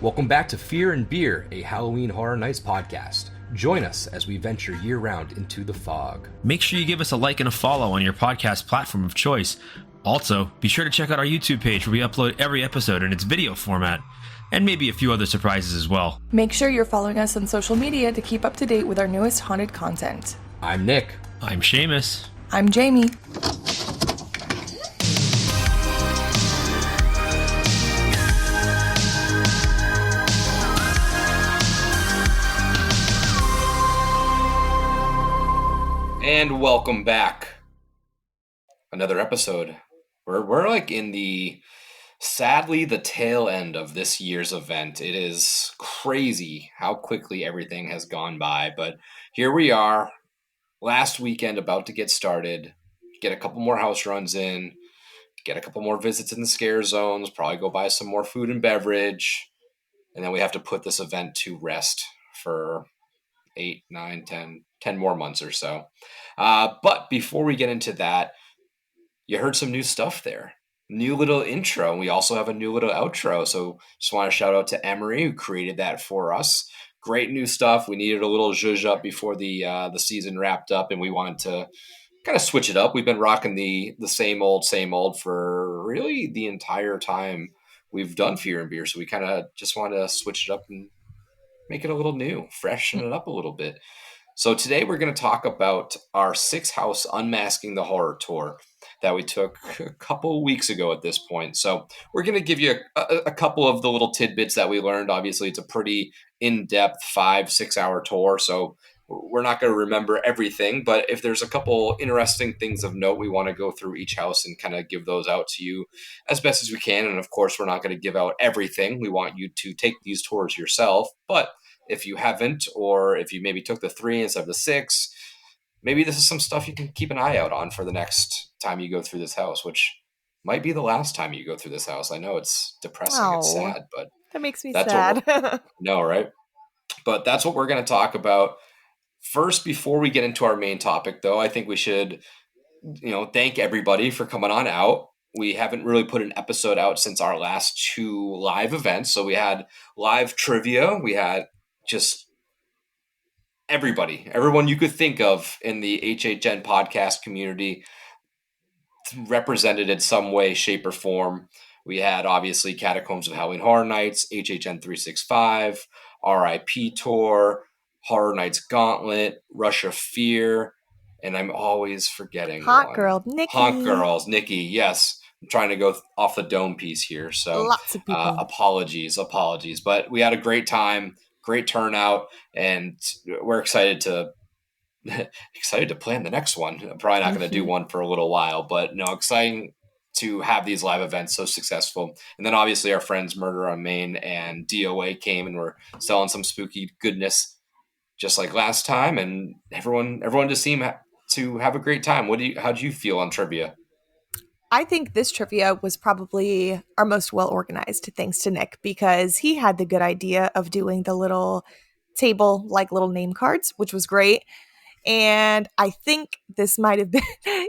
Welcome back to Fear and Beer, a Halloween Horror Nights podcast. Join us as we venture year-round into the fog. Make sure you give us a like and a follow on your podcast platform of choice. Also, be sure to check out our YouTube page where we upload every episode in its video format, and maybe a few other surprises as well. Make sure you're following us on social media to keep up to date with our newest haunted content. I'm Nick. I'm Seamus. I'm Jamie. And welcome back. Another episode. We're like in sadly the tail end of this year's event. It is crazy how quickly everything has gone by, but here we are, last weekend, about to get started, get a couple more house runs in, get a couple more visits in the scare zones, probably go buy some more food and beverage, and then we have to put this event to rest for 8, 9, 10 more months or so. But before we get into that, you heard some new stuff there. New little intro. And we also have a new little outro. So just want to shout out to Emery who created that for us. Great new stuff. We needed a little zhuzh up before the season wrapped up, and we wanted to kind of switch it up. We've been rocking the same old for really the entire time we've done Fear and Beer. So we kind of just want to switch it up and make it a little new, freshen it up a little bit. So today we're going to talk about our 6-house Unmasking the Horror tour that we took a couple weeks ago at this point. So we're going to give you a couple of the little tidbits that we learned. Obviously, it's a pretty in-depth 5-6 hour tour, so we're not going to remember everything. But if there's a couple interesting things of note, we want to go through each house and kind of give those out to you as best as we can. And of course, we're not going to give out everything. We want you to take these tours yourself. But if you haven't, or if you maybe took the 3 instead of the 6, maybe this is some stuff you can keep an eye out on for the next time you go through this house, which might be the last time you go through this house. I know it's depressing, It's sad, but that makes me sad. No, right? But that's what we're going to talk about. First, before we get into our main topic, though, I think we should, thank everybody for coming on out. We haven't really put an episode out since our last 2 live events. So we had live trivia. We had just everyone you could think of in the HHN podcast community represented in some way, shape, or form. We had obviously Catacombs of Halloween Horror Nights, HHN 365, RIP Tour, Horror Nights Gauntlet, Rush of Fear, and I'm always forgetting Haunt Girl, Nikki. Haunt Girls, Nikki, yes. I'm trying to go off the dome piece here, so lots of people. Apologies. But we had a great time, great turnout, and we're excited to plan the next one. I'm probably not going to do one for a little while, but exciting to have these live events so successful. And then obviously our friends Murder on Main and DOA came and were selling some spooky goodness just like last time, and everyone just seemed to have a great time. How do you feel on trivia? I think this trivia was probably our most well-organized, thanks to Nick, because he had the good idea of doing the little table, like little name cards, which was great. And I think this might have been,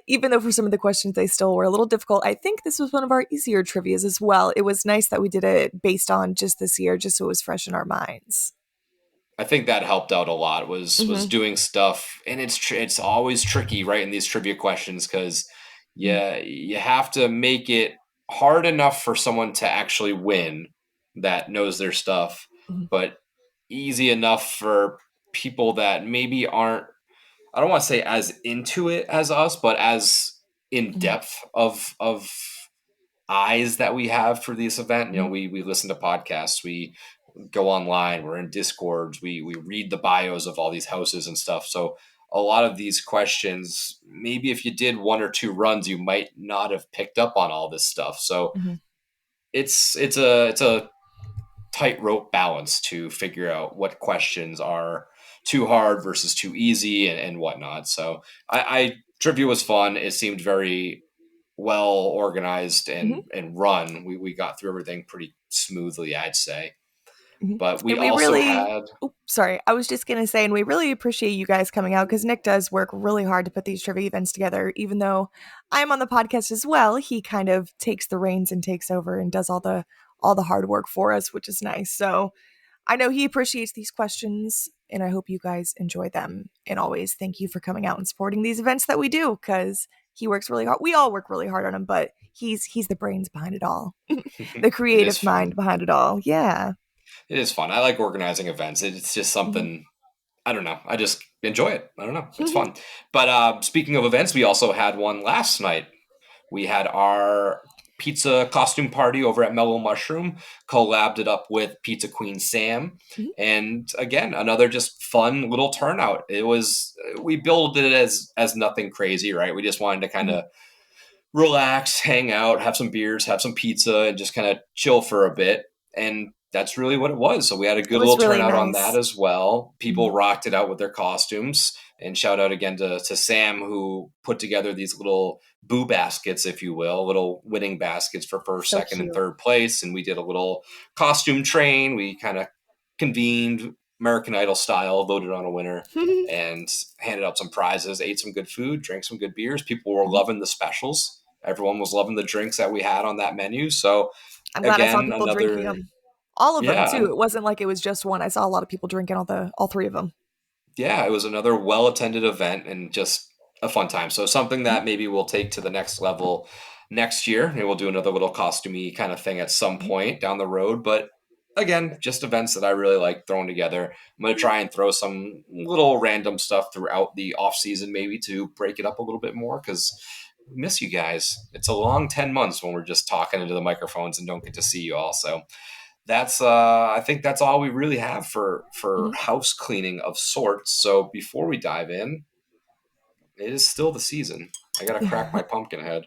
even though for some of the questions they still were a little difficult, I think this was one of our easier trivias as well. It was nice that we did it based on just this year, just so it was fresh in our minds. I think that helped out a lot, was doing stuff. And it's always tricky, right, in these trivia questions, because you have to make it hard enough for someone to actually win that knows their stuff, but easy enough for people that maybe aren't, I don't want to say as into it as us, but as in depth of eyes that we have for this event. We listen to podcasts, we go online, we're in Discords, we read the bios of all these houses and stuff. So a lot of these questions, maybe if you did 1 or 2 runs, you might not have picked up on all this stuff. So it's a tightrope balance to figure out what questions are too hard versus too easy and whatnot. So trivia was fun. It seemed very well organized and run. We got through everything pretty smoothly, I'd say. But we also had... sorry, I was just going to say, and we really appreciate you guys coming out, because Nick does work really hard to put these trivia events together. Even though I'm on the podcast as well, he kind of takes the reins and takes over and does all the all the hard work for us, which is nice. So I know he appreciates these questions, and I hope you guys enjoy them. And always thank you for coming out and supporting these events that we do, because he works really hard. We all work really hard on them, but he's the brains behind it all, the It is creative mind fun. behind it all. Yeah. It is fun. I like organizing events. It's just Mhm. something, I don't know. I just enjoy it. I don't know. It's fun. But speaking of events, we also had one last night. We had our pizza costume party over at Mellow Mushroom, collabed it up with Pizza Queen Sam. Mhm. And again, another just fun little turnout. It was, we built it as nothing crazy, right? We just wanted to kind Mhm. of relax, hang out, have some beers, have some pizza, and just kind of chill for a bit. And that's really what it was. So we had a It good was little really turnout on that nice. as well. People Mhm. rocked it out with their costumes. And shout out again to Sam, who put together these little boo baskets, if you will, little winning baskets for first, So second, and cute. third place. And we did a little costume train. We kind of convened American Idol style, voted on a winner, and handed out some prizes, ate some good food, drank some good beers. People were Mhm. loving the specials. Everyone was loving the drinks that we had on that menu. So I'm glad I saw again, people drinking another, them. All of them yeah, too. It wasn't like it was just one. I saw a lot of people drinking all three of them. yeah, it was another well attended event and just a fun time. So something Mhm. that maybe we'll take to the next level next year. Maybe we'll do another little costumey kind of thing at some Mhm. point down the road. But again, just events that I really like throwing together. I'm gonna Mhm. try and throw some little random stuff throughout the off season, maybe to break it up a little bit more because we miss you guys. It's a long 10 months when we're just talking into the microphones and don't get to see you all. So that's I think that's all we really have for Mhm. house cleaning of sorts. So before we dive in, it is still the season. I gotta crack my pumpkin head.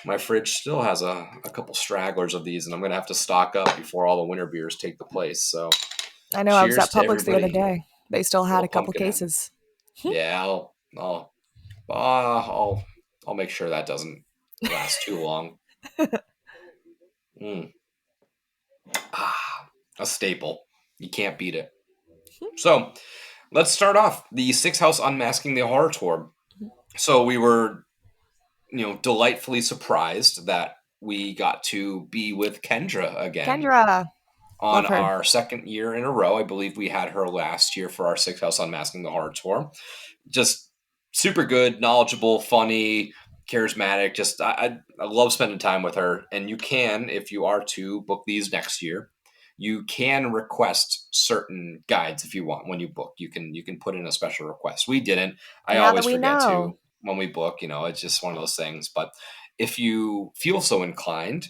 My fridge still has a couple stragglers of these, and I'm gonna have to stock up before all the winter beers take the place. So I know I was cheers at to Publix the other everybody. day. They still had Little a couple pumpkin head. cases. Yeah, I'll make sure that doesn't last too long. Mm. Ah, a staple. You can't beat it. So let's start off the Six House Unmasking the Horror Tour. So we were, delightfully surprised that we got to be with Kendra again Kendra, on love her. our second year in a row. I believe we had her last year for our Six House Unmasking the Horror Tour. Just super good, knowledgeable, funny, charismatic. Just I love spending time with her. And you can, if you are to book these next year, you can request certain guides if you want when you book. You can put in a special request. We didn't. I Now that always we forget know. to when we book. It's just one of those things. But if you feel so inclined,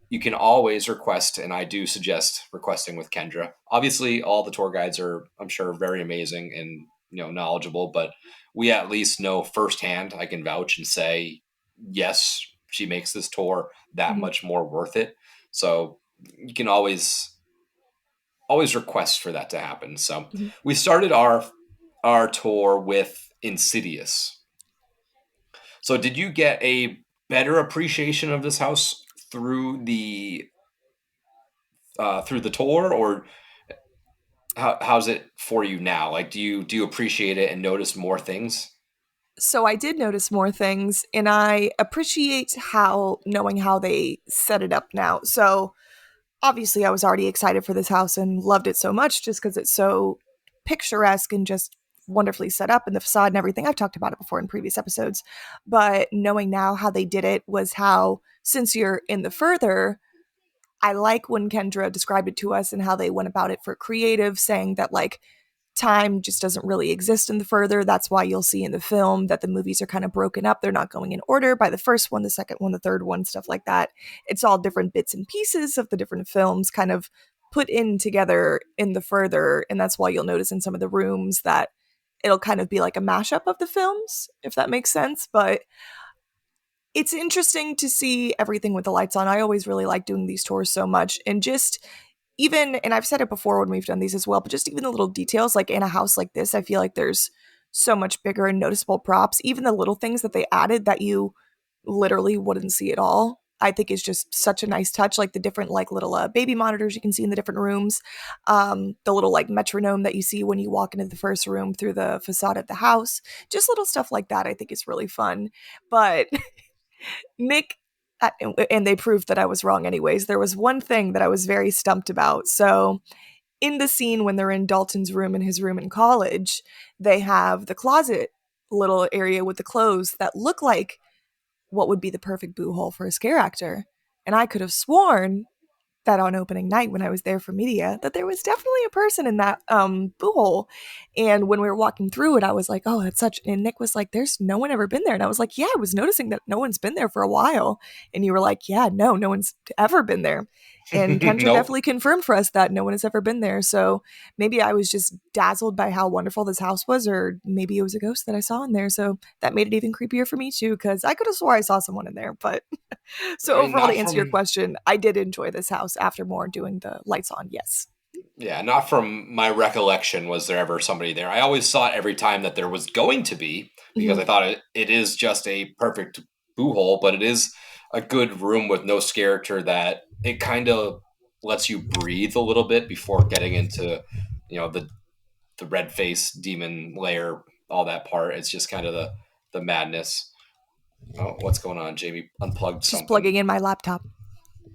you can always request, and I do suggest requesting with Kendra. Obviously, all the tour guides are, I'm sure, very amazing and knowledgeable, but we at least know firsthand. I can vouch and say, yes, she makes this tour that Mhm. much more worth it. So you can always request for that to happen. So Mhm. we started our tour with Insidious. So did you get a better appreciation of this house through the tour, or how's it for you now? Like, do you appreciate it and notice more things? So I did notice more things, and I appreciate how knowing how they set it up now. So obviously, I was already excited for this house and loved it so much just because it's so picturesque and just wonderfully set up and the facade and everything. I've talked about it before in previous episodes. But knowing now how they did it was how, since you're in the further, I like when Kendra described it to us and how they went about it for creative, saying that like time just doesn't really exist in the further. That's why you'll see in the film that the movies are kind of broken up. They're not going in order by the first one, the second one, the third one, stuff like that. It's all different bits and pieces of the different films kind of put in together in the further. And that's why you'll notice in some of the rooms that it'll kind of be like a mashup of the films, if that makes sense. But it's interesting to see everything with the lights on. I always really like doing these tours so much. And just even, and I've said it before when we've done these as well, but just even the little details, like in a house like this, I feel like there's so much bigger and noticeable props. Even the little things that they added that you literally wouldn't see at all. I think is just such a nice touch, like the different like little baby monitors you can see in the different rooms, the little like metronome that you see when you walk into the first room through the facade of the house, just little stuff like that. I think is really fun. But Nick and they proved that I was wrong anyways. There was one thing that I was very stumped about. So in the scene when they're in Dalton's room in his room in college, they have the closet little area with the clothes that look like what would be the perfect boo hole for a scare actor. And I could have sworn that on opening night when I was there for media that there was definitely a person in that boo hole. And when we were walking through it, I was like, oh, that's such, and Nick was like, there's no one ever been there. And I was like, yeah, I was noticing that no one's been there for a while. And you were like, yeah, no one's ever been there. And Kendra Nope. definitely confirmed for us that no one has ever been there. So maybe I was just dazzled by how wonderful this house was, or maybe it was a ghost that I saw in there. So that made it even creepier for me too, because I could have swore I saw someone in there, but so I mean, overall, to not answer your from question, I did enjoy this house after more doing the lights on. Yes. Yeah, not from my recollection was there ever somebody there. I always thought every time that there was going to be, because Mm-hmm. I thought it is just a perfect boo hole, but it is a good room with no character that it kind of lets you breathe a little bit before getting into, the red face demon lair, all that part. It's just kind of the madness. Oh, what's going on? Jamie unplugged Just something. plugging in my laptop. Keep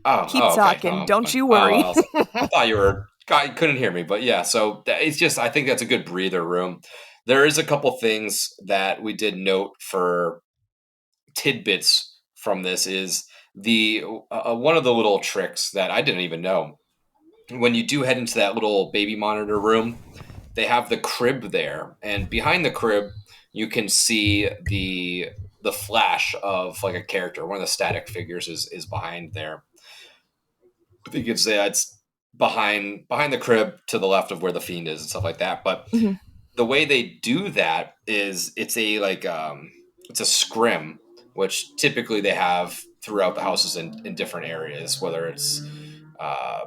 Oh, okay. talking. Oh, Don't fine. you Oh, worry. I thought you were God, couldn't hear me, but yeah. So it's just I think that's a good breather room. There is a couple things that we did note for tidbits from this is the one of the little tricks that I didn't even know when you do head into that little baby monitor room. They have the crib there, and behind the crib you can see the flash of like a character. One of the static figures is behind there. I think it's behind the crib to the left of where the fiend is and stuff like that. But Mhm. the way they do that is it's a scrim, which typically they have throughout the houses in different areas, whether uh,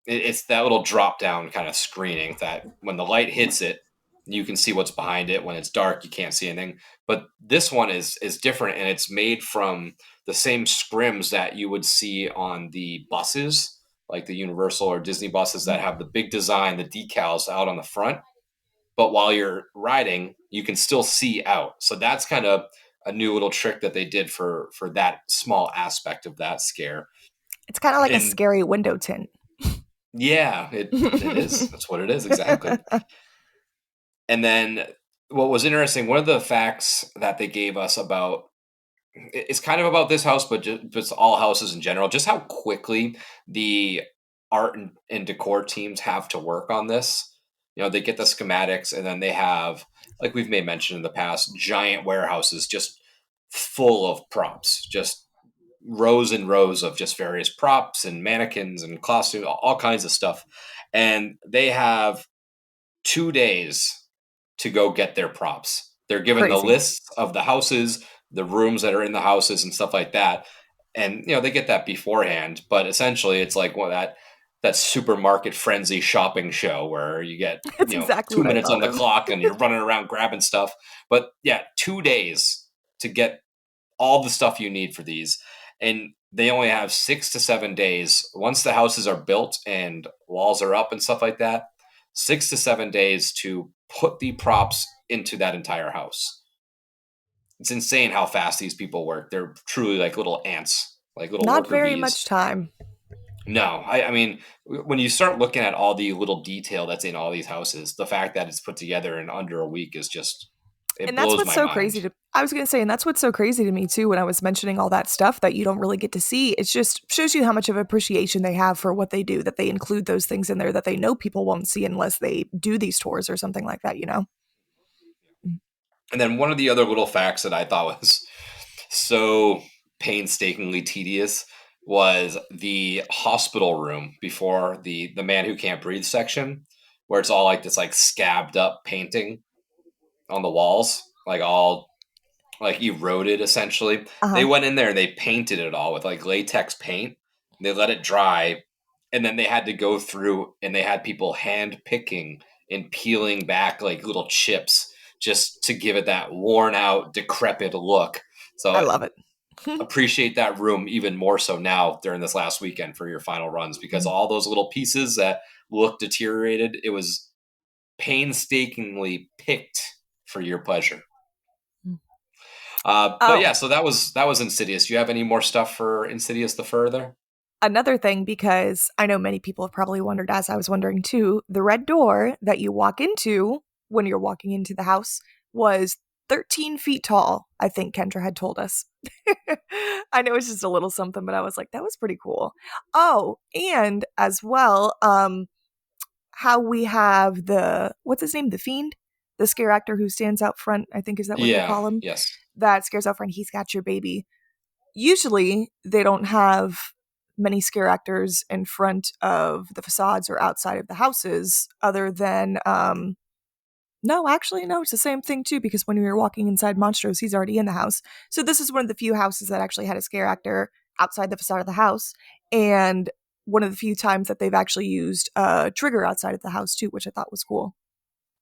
it's that little drop down kind of screening that when the light hits it, you can see what's behind it. When it's dark, you can't see anything. But this one is different, and it's made from the same scrims that you would see on the buses, like the Universal or Disney buses that have the big design, the decals out on the front. But while you're riding, you can still see out. So that's kind of a new little trick that they did for that small aspect of that scare. It's kind of like a And scary window tint. yeah, it is. That's what it is exactly. And then what was interesting, one of the facts that they gave us about it's kind of about this house, but just all houses in general, just how quickly the art and decor teams have to work on this. They get the schematics, and then they have, like we've made mention in the past, giant warehouses just full of props, just rows and rows of just various props and mannequins and costumes, all kinds of stuff. And they have 2 days to go get their props. They're given the Crazy. lists of the houses, the rooms that are in the houses, and stuff like that. And they get that beforehand. But essentially, it's like that supermarket frenzy shopping show where you get That's exactly two what I minutes on thought the of. clock and you're running around grabbing stuff. But yeah, 2 days to get all the stuff you need for these. And they only have 6 to 7 days once the houses are built and walls are up and stuff like that. 6 to 7 days to put the props into that entire house. It's insane how fast these people work. They're truly like little ants, like little Not worker very bees. much time. No, I mean, when you start looking at all the little detail that's in all these houses, the fact that it's put together in under a week is just, it And that's blows what's my so mind. crazy to I was going to say, and that's what's so crazy to me too when I was mentioning all that stuff that you don't really get to see. It just shows you how much of appreciation they have for what they do, that they include those things in there that they know people won't see unless they do these tours or something like that, you know? And then one of the other little facts that I thought was so painstakingly tedious was the hospital room before the man who can't breathe section, where it's all like this like scabbed up painting on the walls, like all like eroded essentially. They Uh-huh. went in there and they painted it all with like latex paint. They let it dry, and then they had to go through and they had people hand picking and peeling back like little chips just to give it that worn out, decrepit look. I So love it. appreciate that room even more so now during this last weekend for your final runs, because all those little pieces that look deteriorated, it was painstakingly picked for your pleasure. But Oh, yeah, so that was Insidious. Do you have any more stuff for Insidious the Further? another thing, because I know many people have probably wondered, as I was wondering too, the red door that you walk into when you're walking into the house was 13 feet tall, I think Kendra had told us. I know it's just a little something, but I was like, that was pretty cool. Oh, and as well, how we have the, what's his name? The Fiend? The scare actor who stands out front, I think is that what they Yeah. call him? Yes. That scares out front. He's got your baby. Usually they don't have many scare actors in front of the facades or outside of the houses other than no, actually no, it's the same thing too, because when we were walking inside Monstros, he's already in the house. So this is one of the few houses that actually had a scare actor outside the facade of the house, and one of the few times that they've actually used a trigger outside of the house too, which I thought was cool.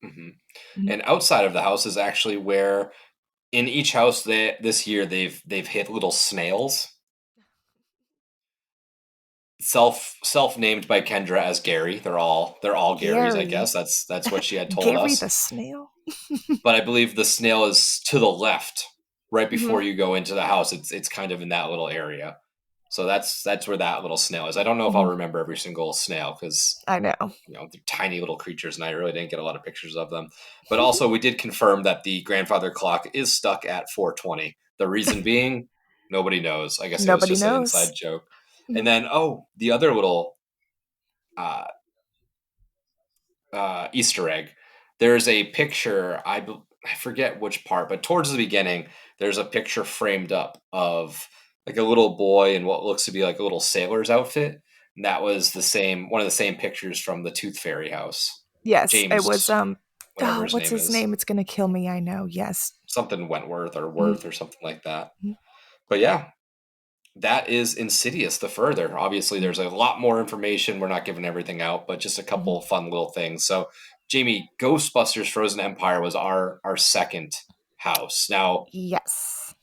Hmm. Mhm. And outside of the house is actually where in each house this year they've hit little snails, self named by Kendra as Gary. They're all Garys, I Gary. guess. That's what she had told Gary the us. snail? But I believe the snail is to the left, right before Hmm. you go into the house. It's kind of in that little area. So that's where that little snail is. I don't know if I'll Hmm. remember every single snail because I know. they're tiny little creatures, and I really didn't get a lot of pictures of them. But also, we did confirm that the grandfather clock is stuck at 4:20. The reason being, nobody knows. I guess it was Nobody just an knows. inside joke. And Mhm. then, the other little uh, Easter egg. There's a picture. I forget which part, but towards the beginning, there's a picture framed up of like a little boy in what looks to be like a little sailor's outfit. And that was one of the same pictures from the Tooth Fairy house. Yes, it James, was whatever oh, his what's name his is, name? It's gonna kill me, I know. Yes. something Wentworth or Mhm. Worth or something like that. But yeah, that is Insidious the Further. Obviously, Mhm. there's a lot more information. We're not giving everything out, but just a Mhm. couple fun little things. So, Jamie, Ghostbusters Frozen Empire was our second house. Now, Yes.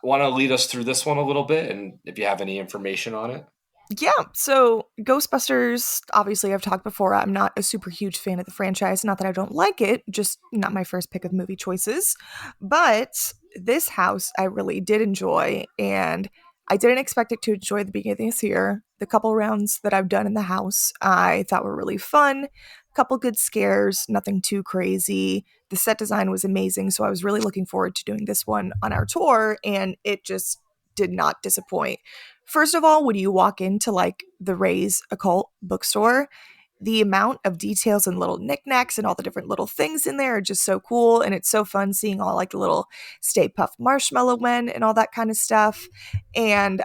want to lead us through this one a little bit, and if you have any information on it? Yeah, so Ghostbusters, obviously, I've talked before. I'm not a super huge fan of the franchise. Not that I don't like it, just not my first pick of movie choices. But this house I really did enjoy, and I didn't expect it to enjoy the beginning of this year. The couple rounds that I've done in the house I thought were really fun. Couple good scares, nothing too crazy. The set design was amazing, so I was really looking forward to doing this one on our tour, and it just did not disappoint. First of all, when you walk into like the Ray's occult bookstore, the amount of details and little knickknacks and all the different little things in there are just so cool. And it's so fun seeing all like the little Stay Puft Marshmallow Men and all that kind of stuff. And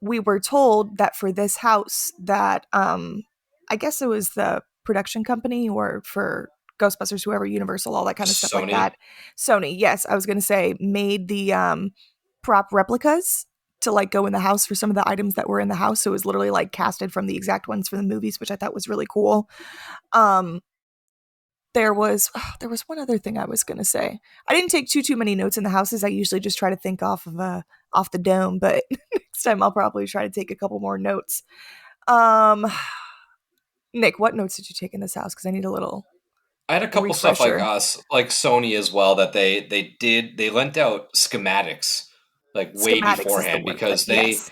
we were told that for this house that I guess it was the production company or for Ghostbusters, whoever, Universal, all that kind of stuff like Sony. that. Sony, yes, I was gonna say, made the prop replicas to like go in the house for some of the items that were in the house. So it was literally like casted from the exact ones from the movies, which I thought was really cool. Um there was one other thing I was gonna say. I didn't take too many notes in the houses. I usually just try to think off the dome, but next time I'll probably try to take a couple more notes. Um Nick, what notes did you take in this house? Because I need a little I had a couple stuff like refresher. us, like Sony as well, that they lent out schematics like way Schematics is the beforehand word of it. because they Yes.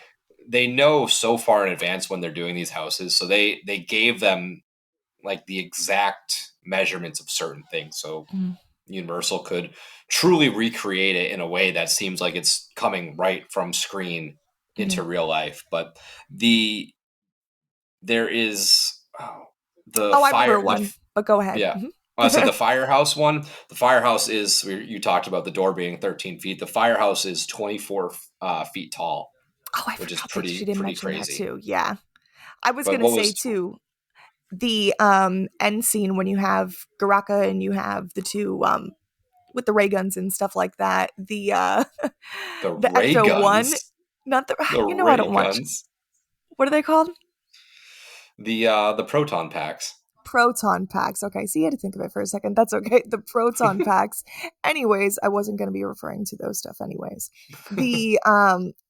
they know so far in advance when they're doing these houses, so they gave them like the exact measurements of certain things, so Mm-hmm. Universal could truly recreate it in a way that seems like it's coming right from screen Mm-hmm. into real life. But the there is the Oh, I remember fire one, but go ahead. yeah. I said Mm-hmm. the firehouse one. The firehouse is you talked about the door being 13 feet. The firehouse is 24 feet tall, Oh, I which is forgot that she pretty didn't pretty mention that crazy. too. Yeah. I was But gonna what say was too, the end scene when you have Garaka and you have the two with the ray guns and stuff like that. The the the ray Ecto one, guns? not the The you know I ray don't watch. guns. What are they called? The proton packs. Proton packs. Okay, so you had to think of it for a second. That's okay. The proton packs. Anyways, I wasn't going to be referring to those stuff anyways. The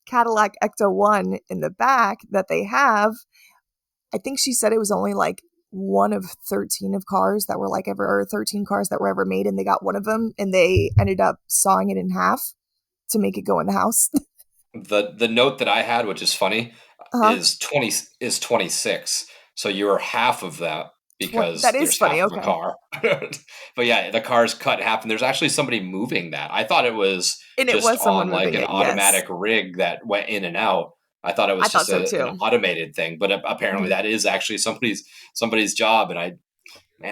Cadillac Ecto 1 in the back that they have, I think she said it was only like one of 13 of cars that were like ever, or 13 cars that were ever made, and they got one of them and they ended up sawing it in half to make it go in the house. The note that I had, which is funny, Uh-huh. is 26. So you're half of that That because is there's funny. half of a Okay. car. But yeah, the car's cut in half, and there's actually somebody moving that. I thought it was And it just was someone on like moving an it. Yes. automatic rig that went in and out. I thought it I was thought just so an too. automated thing, but apparently Hmm. that is actually somebody's job. And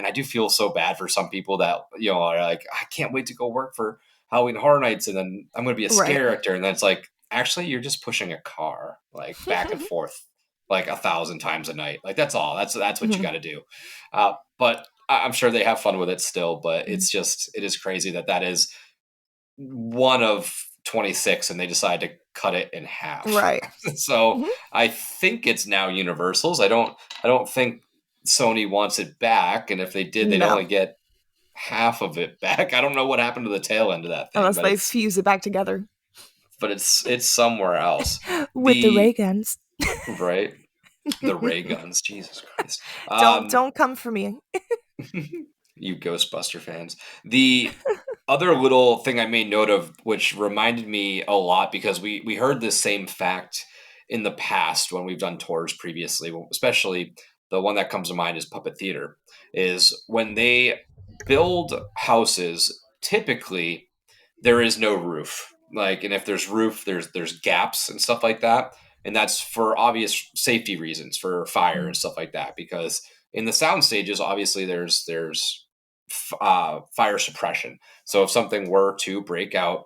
I do feel so bad for some people that are like, I can't wait to go work for Halloween Horror Nights, and then I'm going to be a Right. scare actor, and then it's like, actually, you're just pushing a car like back and forth like 1,000 times a night. Like that's all. That's what you got to do. But I'm sure they have fun with it still. But it is crazy that is one of 26, and they decide to cut it in half. Right. So Mhm. I think it's now Universal's. I don't think Sony wants it back, and if they did, they'd No. only get half of it back. I don't know what happened to the tail end of that thing, Unless but they it's fuse it back together but it's somewhere else. with the ray The guns. right, the ray guns, Jesus Christ. Don't come for me. You Ghostbuster fans. The other little thing I made note of, which reminded me a lot, because we heard this same fact in the past when we've done tours previously, especially the one that comes to mind is Puppet Theater, is when they build houses, typically there is no roof. Like, and if there's roof, there's gaps and stuff like that, and that's for obvious safety reasons, for fire and stuff like that. Because in the sound stages, obviously there's fire suppression. So if something were to break out,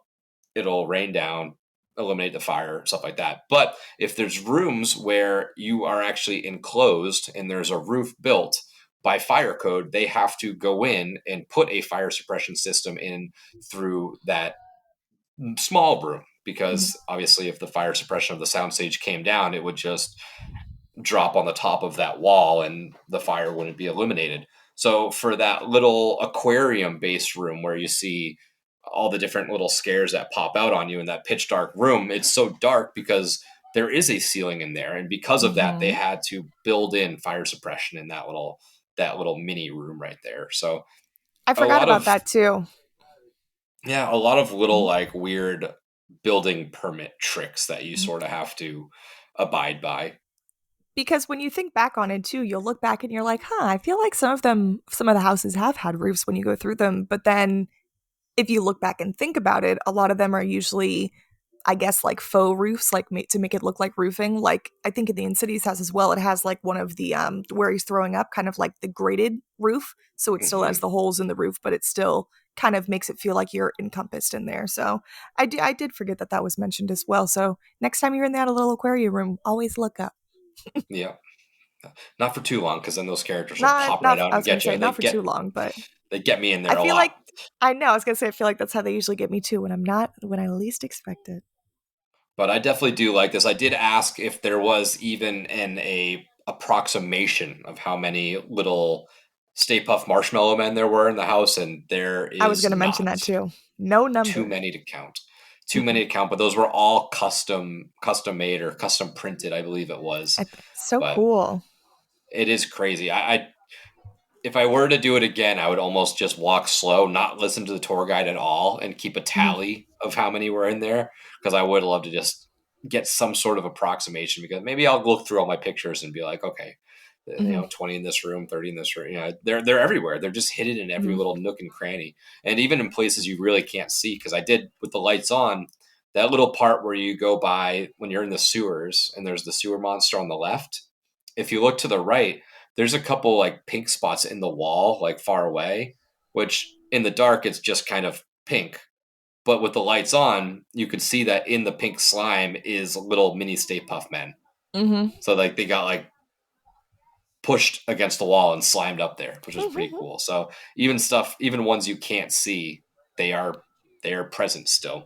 it'll rain down, eliminate the fire, stuff like that. But if there's rooms where you are actually enclosed and there's a roof built, by fire code, they have to go in and put a fire suppression system in through that small room, Mhm. because obviously if the fire suppression of the soundstage came down, it would just drop on the top of that wall and the fire wouldn't be illuminated. So for that little aquarium based room where you see all the different little scares that pop out on you in that pitch dark room, it's so dark because there is a ceiling in there, and because of that they Mhm. had to build in fire suppression in that little mini room right there. So I a forgot lot about of that too. yeah, a lot of little Mhm. like weird building permit tricks that you Mhm. sort of have to abide by. Because when you think back on it too, you'll look back and you're like, huh, I feel like some of the houses have had roofs when you go through them. But then if you look back and think about it, a lot of them are usually, I guess, like faux roofs, like to make it look like roofing. Like I think in the Insidious house as well, it has like one of the where he's throwing up, kind of like the grated roof, so it still has Hmm. the holes in the roof, but it still kind of makes it feel like you're encompassed in there. So I did forget that that was mentioned as well. So next time you're in that little aquarium room, always look up. Yeah, not for too long, because then those characters will Not pop right not out I and was gonna get you, say and not for too long, but they get me in I there a feel lot. like I know, I was gonna say I feel like that's how they usually get me too when I least expect it. But I definitely do like this. I did ask if there was even an a approximation of how many little Stay Puft Marshmallow Men there were in the house, and there I was is gonna mention not. that too. No Too number. many to count. Too Mm-mm. many to count, but those were all custom made or custom printed, I believe it was. So But cool. it is crazy. I if I were to do it again, I would almost just walk slow, not listen to the tour guide at all, and keep a Mhm. tally of how many were in there, because I would love to just get some sort of approximation. Because maybe I'll look through all my pictures and be like, okay, Mhm. 20 in this room, 30 in this room. They're everywhere. They're just hidden in every Mhm. little nook and cranny, and even in places you really can't see. Because I did with the lights on. That little part where you go by when you're in the sewers and there's the sewer monster on the left. If you look to the right, there's a couple like pink spots in the wall, like far away, which in the dark it's just kind of pink. But with the lights on, you can see that in the pink slime is little mini Stay Puff Men. Mhm. So like they got like pushed against the wall and slimed up there, which was pretty Mhm. cool. So even ones you can't see, they are they are present still. Mhm.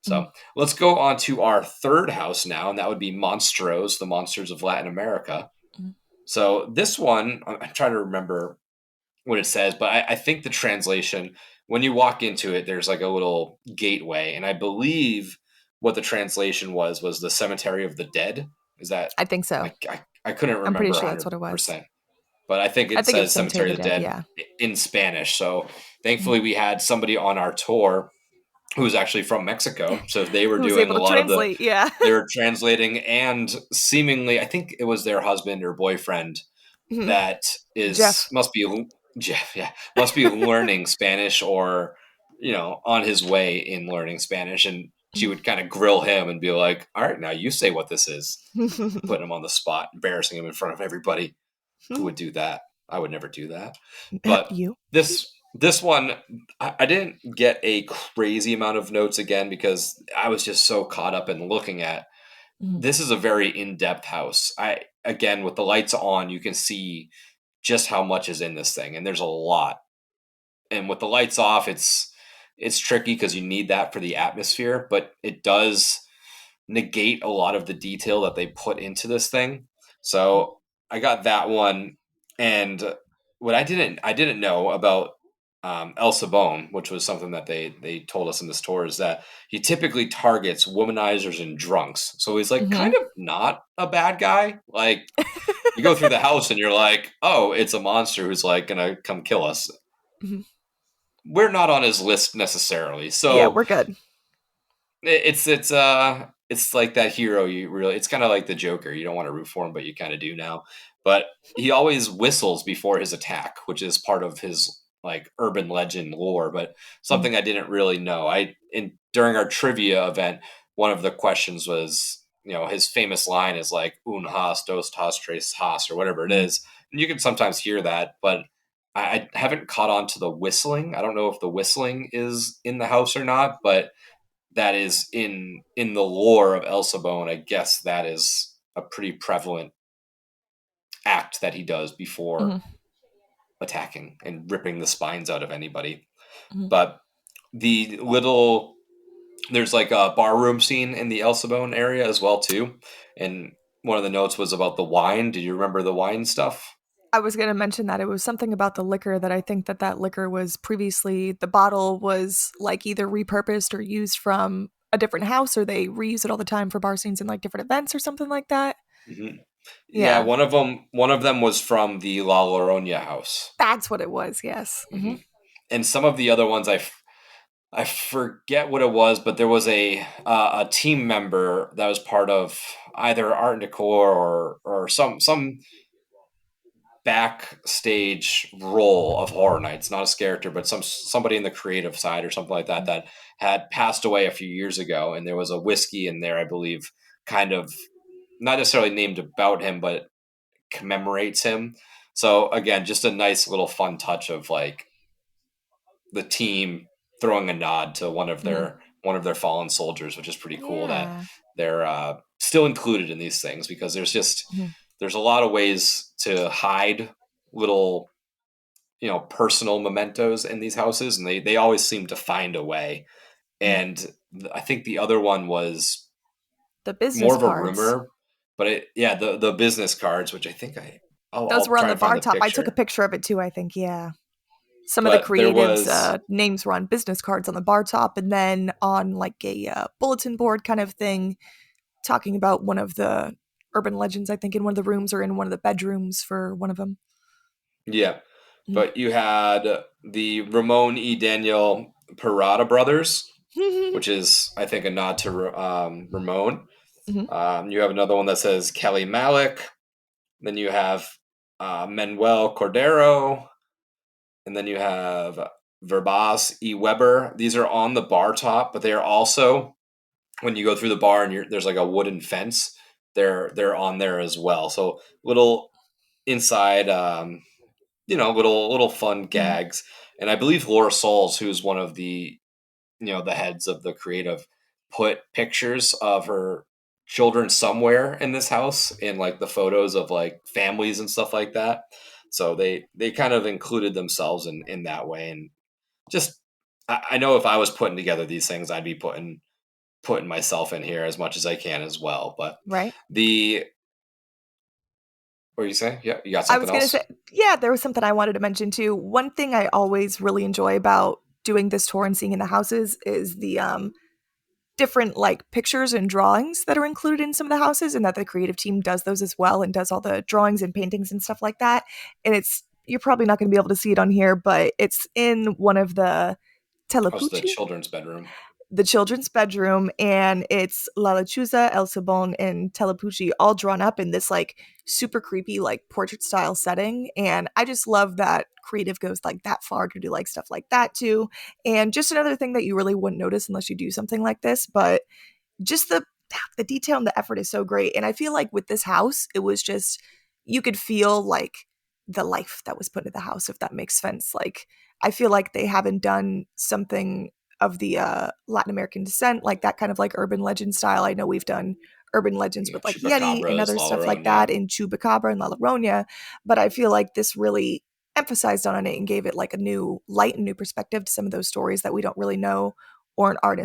So let's go on to our third house now, and that would be Monstros, the Monsters of Latin America. Mhm. So this one, I'm trying to remember what it says, but I think the translation, when you walk into it, there's like a little gateway, and I believe what the translation was the Cemetery of the Dead. Is that I think so. I couldn't I'm pretty remember sure that's what it was. 100%. but I think I it think it was says Cemetery Cemetery of of the the Dead. Dead Yeah. in Spanish. So Mhm. thankfully, we had somebody on our tour who was actually from Mexico. So they were Who was doing able a to lot of the, translate? Yeah. they were translating, and seemingly, I think it was their husband or boyfriend Mhm. that is Jeff. must be Jeff, yeah, must be learning Spanish, or on his way in learning Spanish, and she would kind of grill him and be like, "All right, now you say what this is," putting him on the spot, embarrassing him in front of everybody. Who would do that? I would never do that. But You. this one, I didn't get a crazy amount of notes again because I was just so caught up in looking at. Mhm. This is a very in-depth house. I again, with the lights on, you can see just how much is in this thing, and there's a lot. And with the lights off, it's tricky because you need that for the atmosphere, but it does negate a lot of the detail that they put into this thing. So I got that one, and what I didn't know about El Sabone, which was something that they told us in this tour, is that he typically targets womanizers and drunks. So he's like Hmm. kind of not a bad guy. Like you go through the house and you're like, oh, it's a monster who's like gonna come kill us. Mhm. We're not on his list necessarily. Yeah, So we're good. it's like that hero you really, it's kind of like the Joker. You don't want to root for him, but you kind of do now. But he always whistles before his attack, which is part of his like urban legend lore, but Mhm. something I didn't really know. I in During our trivia event, one of the questions was, his famous line is like un has, dos has, tres has, or whatever it Mhm. is. And you can sometimes hear that, but I haven't caught on to the whistling. I don't know if the whistling is in the house or not, but that is in the lore of El Sabone. I guess that is a pretty prevalent act that he does before Mhm. attacking and ripping the spines out of anybody. Mhm. But the little there's like a bar room scene in the El Sabone area as well too. And one of the notes was about the wine. Do you remember the wine stuff? I was going to mention that it was something about the liquor that I think that liquor was previously, the bottle was like either repurposed or used from a different house, or they reuse it all the time for bar scenes and like different events or something like that. hmm Yeah, Yeah, one of them was from the La Llorona house. that's what it was. Yes. hmm And some of the other ones I forget what it was, but there was a team member that was part of either art and decor or some backstage role of Horror Nights, not as character, but somebody in the creative side or something like that that had passed away a few years ago, and there was a whiskey in there, I believe, kind of not necessarily named about him, but commemorates him. So again, just a nice little fun touch of like the team throwing a nod to Mhm. one of their fallen soldiers, which is pretty cool that Yeah. they're still included in these things because Mhm. there's a lot of ways to hide little personal mementos in these houses, and they always seem to find a way. Mhm. And I think the other one was The more business of a cards. rumor, but the business cards, which I think Those I'll were on try the and find bar the top. I took a picture. picture of it too, I think. Yeah. Some of the But there creatives' was names were on business cards on the bar top, and then on like a bulletin board kind of thing, talking about one of the urban legends, I think, in one of the rooms or in one of the bedrooms for one of them. Yeah, Mhm. but you had the Ramon E. Daniel Parada brothers, Mhm. which is, I think, a nod to Ramon. Mhm. You have another one that says Kelly Malik. Then you have Manuel Cordero. And then you have Verbaz E. Weber. These are on the bar top, but they are also, when you go through the bar and there's like a wooden fence, they're on there as well. So little inside little fun Mhm. gags. And I believe Laura Souls, who's one of the heads of the creative, put pictures of her children somewhere in this house in like the photos of like families and stuff like that. So they kind of included themselves in that way. And just I know if I was putting together these things, I'd be putting myself in here as much as I can as well. But Right. the what are you saying? Yeah, you got I something was going to say, else? yeah, there was something I wanted to mention too. One thing I always really enjoy about doing this tour and seeing in the houses is the different like pictures and drawings that are included in some of the houses, and that the creative team does those as well and does all the drawings and paintings and stuff like that. And it's you're probably not going to be able to see it on here, but it's in one of the How's the Telepucci, children's bedroom? the children's bedroom, and it's La Lechuza, El Sabon, and Telepucci all drawn up in this like super creepy like portrait style setting. And I just love that creative goes like that far to do like stuff like that too. And just another thing that you really wouldn't notice unless you do something like this, but just the detail and the effort is so great. And I feel like with this house, it was just you could feel like the life that was put into the house, if that makes sense. Like I feel like they haven't done something of the Latin American descent, like that kind of like urban legend style. I know we've done urban legends You know, with like Yeti and Chupacabras, other La stuff like Llorona. that, and Chupacabra and La Llorona, but I feel like this really emphasized on it and gave it like a new light and new perspective to some of those stories that we don't really know or aren't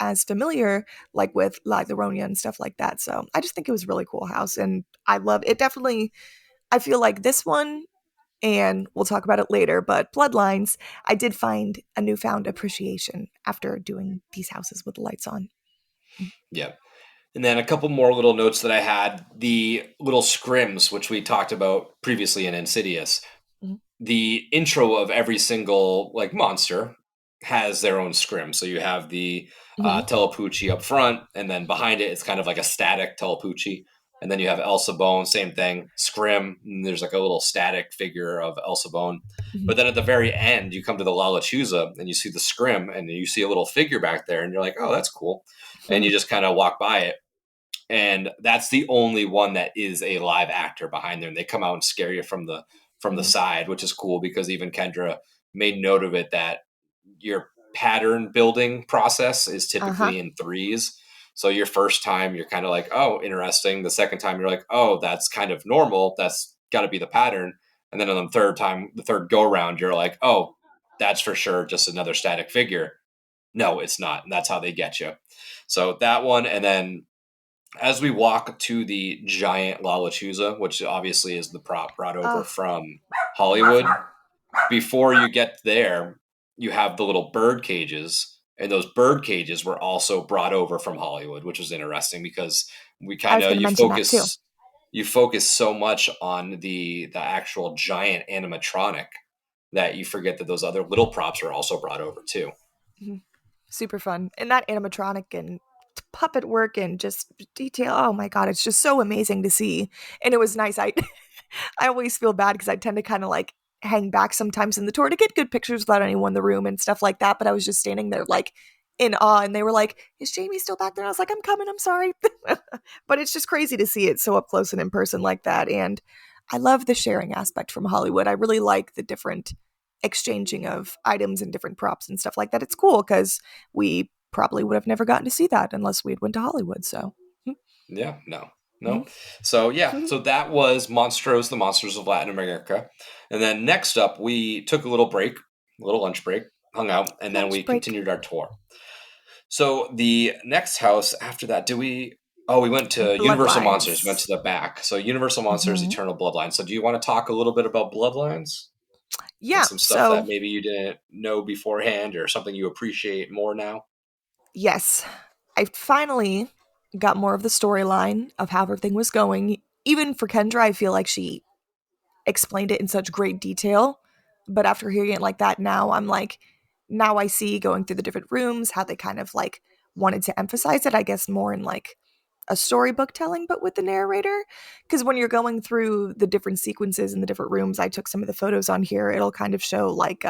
as familiar like with La Llorona and stuff like that. So I just think it was a really cool house, and I love it. Definitely, I feel like this one, and we'll talk about it later, but Bloodlines, I did find a newfound appreciation after doing these houses with the lights on. Yeah. And then a couple more little notes that I had. The little scrims, which we talked about previously in Insidious. Mhm. The intro of every single like monster has their own scrim. So you have the Mhm. Telepucci up front, and then behind it, it's kind of like a static Telepucci. And then you have Elsa Bone, same thing, scrim. And there's like a little static figure of Elsa Bone. Mhm. But then at the very end, you come to the Lala Chusa and you see the scrim, and you see a little figure back there, and you're like, oh, that's cool. And you just kind of walk by it, and that's the only one that is a live actor behind there. And they come out and scare you from the Mhm. side, which is cool because even Kendra made note of it that your pattern building process is Uh-huh. typically in threes. So your first time you're kind of like, oh, interesting. The second time you're like, oh, that's kind of normal. That's got to be the pattern. And then on the third time, the third go around, you're like, oh, that's for sure just another static figure. No, it's not. And that's how they get you. So that one, and then as we walk to the giant Lalachusa, which obviously is the prop brought over Oh, from amazing. Hollywood, before you get there, you have the little bird cages. And those bird cages were also brought over from Hollywood, which was interesting because we I kind was of going to mention that too. you focus so much on the actual giant animatronic that you forget that those other little props are also brought over too. Mhm. Super fun. And that animatronic and puppet work and just detail. Oh my god, it's just so amazing to see. And it was nice. I always feel bad because I tend to kind of like hang back sometimes in the tour to get good pictures without anyone in the room and stuff like that. But I was just standing there like in awe, and they were like, "Is Jamie still back there?" And I was like, "I'm coming. I'm sorry." But it's just crazy to see it so up close and in person like that. And I love the sharing aspect from Hollywood. I really like the different exchanging of items and different props and stuff like that. It's cool because we probably would have never gotten to see that unless we had went to Hollywood. So, Yeah, no, mhm. no. So that was Monstros, the Monsters of Latin America. And then next up, we took a little break, a little lunch break, hung out, and then we Lunch break. continued our tour. So the next house after that, did we? Oh, we went to Universal Monsters. Went Bloodlines. to the back. So Universal Monsters, Mhm. Eternal Bloodlines. So do you want to talk a little bit about Bloodlines and Yeah. some stuff that So, maybe you didn't know beforehand, or something you appreciate more now? yes, I finally got more of the storyline of how everything was going. Even for Kendra, I feel like she explained it in such great detail. But after hearing it like that now, I'm like, now I see going through the different rooms how they kind of like wanted to emphasize it, I guess, more in like a storybook telling, but with the narrator. Because when you're going through the different sequences in the different rooms, I took some of the photos on here. It'll kind of show like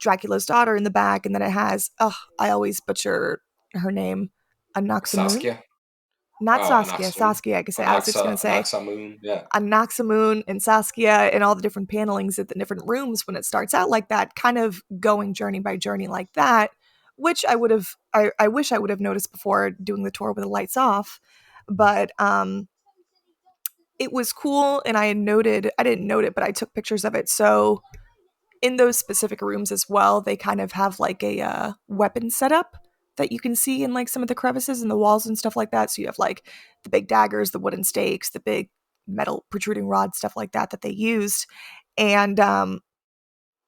Dracula's daughter in the back, and then it has, oh, I always butcher her name, Anaxamoon. Saskia. Not Oh, Saskia. Anaxa. Saskia, I could say. I was just gonna say Anaxa Moon. Yeah. Anaxamoon and Saskia and all the different panelings at the different rooms when it starts out like that, kind of going journey by journey like that, which I wish I would have noticed before doing the tour with the lights off. But it was cool, and I didn't note it, but I took pictures of it. So in those specific rooms as well, they kind of have like a weapon setup that you can see in like some of the crevices in the walls and stuff like that. So you have like the big daggers, the wooden stakes, the big metal protruding rods, stuff like that that they used. And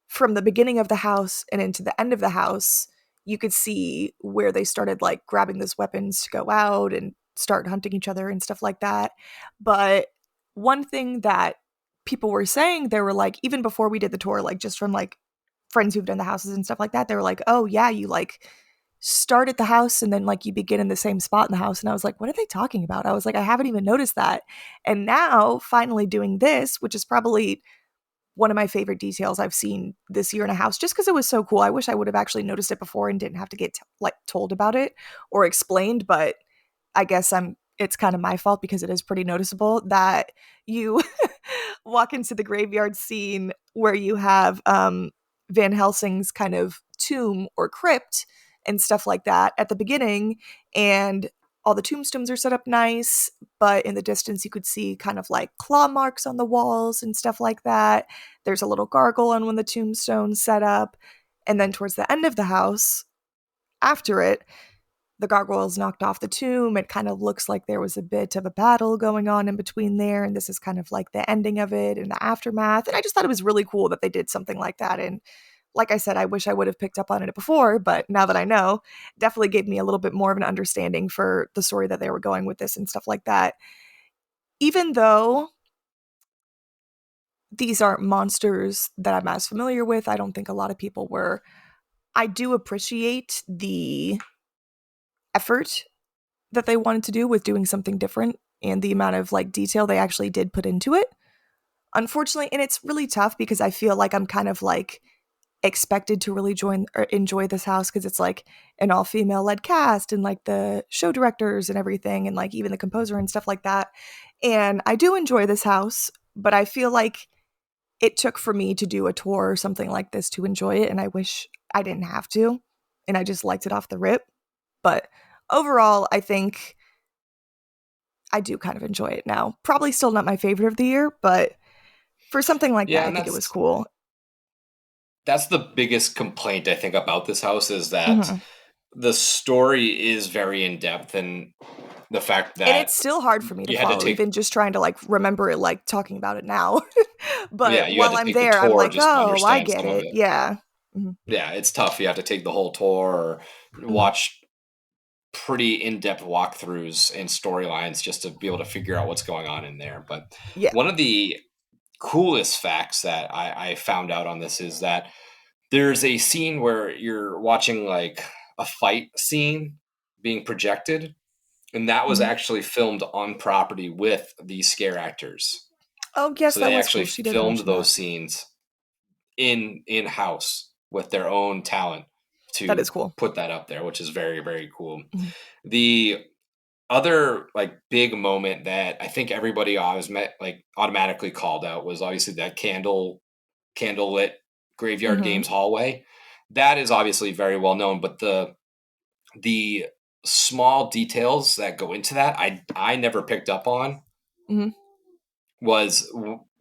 from the beginning of the house and into the end of the house, you could see where they started like grabbing those weapons to go out and start hunting each other and stuff like that. But one thing that people were saying, they were like, even before we did the tour, like just from like friends who've done the houses and stuff like that, they were like, oh yeah, you like start at the house and then like you begin in the same spot in the house. And I was like, what are they talking about? I was like, I haven't even noticed that. And now finally doing this, which is probably one of my favorite details I've seen this year in a house, just because it was so cool. I wish I would have actually noticed it before and didn't have to get like told about it or explained, but I guess it's kind of my fault because it is pretty noticeable that you walk into the graveyard scene where you have Van Helsing's kind of tomb or crypt and stuff like that at the beginning, and all the tombstones are set up nice, but in the distance you could see kind of like claw marks on the walls and stuff like that. There's a little gargoyle on one of the tombstones set up, and then towards the end of the house, after it, the gargoyles knocked off the tomb. It kind of looks like there was a bit of a battle going on in between there, and this is kind of like the ending of it and the aftermath. And I just thought it was really cool that they did something like that. And like I said, I wish I would have picked up on it before, but now that I know, definitely gave me a little bit more of an understanding for the story that they were going with this and stuff like that. Even though these aren't monsters that I'm as familiar with, I don't think a lot of people were. I do appreciate the effort that they wanted to do with doing something different and the amount of like detail they actually did put into it. Unfortunately, and it's really tough because I feel like I'm kind of like expected to really join or enjoy this house because it's like an all-female led cast and like the show directors and everything and like even the composer and stuff like that. And I do enjoy this house, but I feel like it took for me to do a tour or something like this to enjoy it, and I wish I didn't have to, and I just liked it off the rip. But overall, I think I do kind of enjoy it now. Probably still not my favorite of the year, but for something like that, Yeah, I and think it was cool. that's the biggest complaint I think about this house is that Mhm. the story is very in depth, and the fact And it's that still hard for me to you had to follow, take even just trying to like remember it, like talking about it now. yeah, But you had while to I'm take the there, I'm tour like, just to oh, I understand get some of it. it. Yeah. Mhm. Yeah, it's tough. You have to take the whole tour or Mhm. watch pretty in-depth walkthroughs and storylines just to be able to figure out what's going on in there. But Yeah. one of the coolest facts that I found out on this is that there's a scene where you're watching like a fight scene being projected, and that was Mhm. actually filmed on property with the scare actors. Oh, yes, So that they was actually cool. She did filmed mention that. those scenes in house with their own talent That to is cool. put that up there, which is very very cool. Mhm. The other like big moment that I think everybody always met like automatically called out was obviously that candlelit graveyard Mhm. games hallway. That is obviously very well known, but the small details that go into that I never picked up on Mhm. was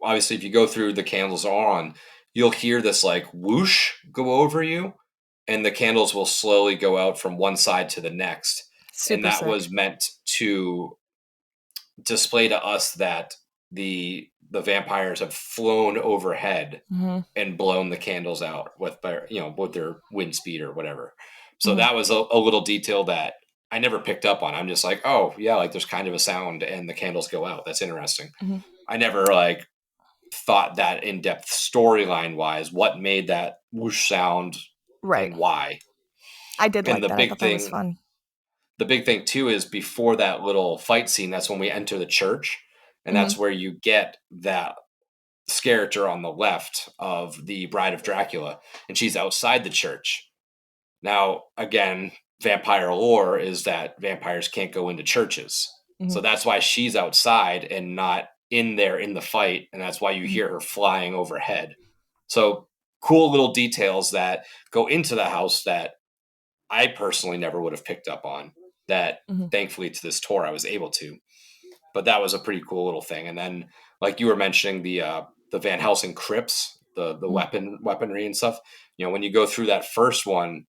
obviously if you go through the candles are on, you'll hear this like whoosh go over you, and the candles will slowly go out from one side to the next. And Super that was sick. meant to display to us that the vampires have flown overhead Mhm. and blown the candles out with their with their wind speed or whatever. So Mhm. that was a little detail that I never picked up on. I'm just like, oh yeah, like there's kind of a sound and the candles go out. That's interesting. Mhm. I never like thought that in depth storyline wise, what made that whoosh sound Right. and why. I did And like that. I thought that was fun. the big thing too is before that little fight scene, that's when we enter the church, and Mhm. that's where you get that character on the left of the Bride of Dracula, and she's outside the church. Now, again, vampire lore is that vampires can't go into churches. So Mhm. that's why she's outside and not in there in the fight. And that's why you Mhm. hear her flying overhead. So cool little details that go into the house that I personally never would have picked up on. That Mhm. thankfully to this tour I was able to. But that was a pretty cool little thing. And then, like you were mentioning, the Van Helsing crypts, the Mhm. weaponry and stuff. You know, when you go through that first one,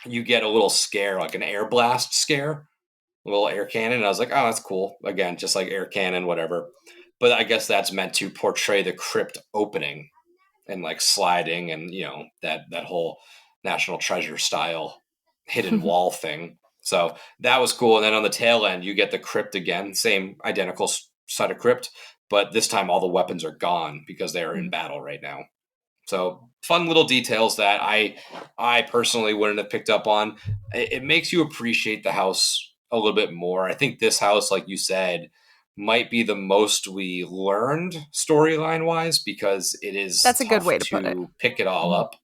you get a little scare, like an air blast scare, a little air cannon. And I was like, oh, that's cool. Again, just like air cannon, whatever. But I guess that's meant to portray the crypt opening and like sliding and that whole National Treasure style. hidden wall thing. So that was cool. And then on the tail end, you get the crypt again, same identical side of crypt, but this time all the weapons are gone because they are in battle right now. So fun little details that I personally wouldn't have picked up on. It makes you appreciate the house a little bit more. I think this house, like you said, might be the most we learned storyline wise because it is That's a good tough way to put it. to pick it all Mhm. up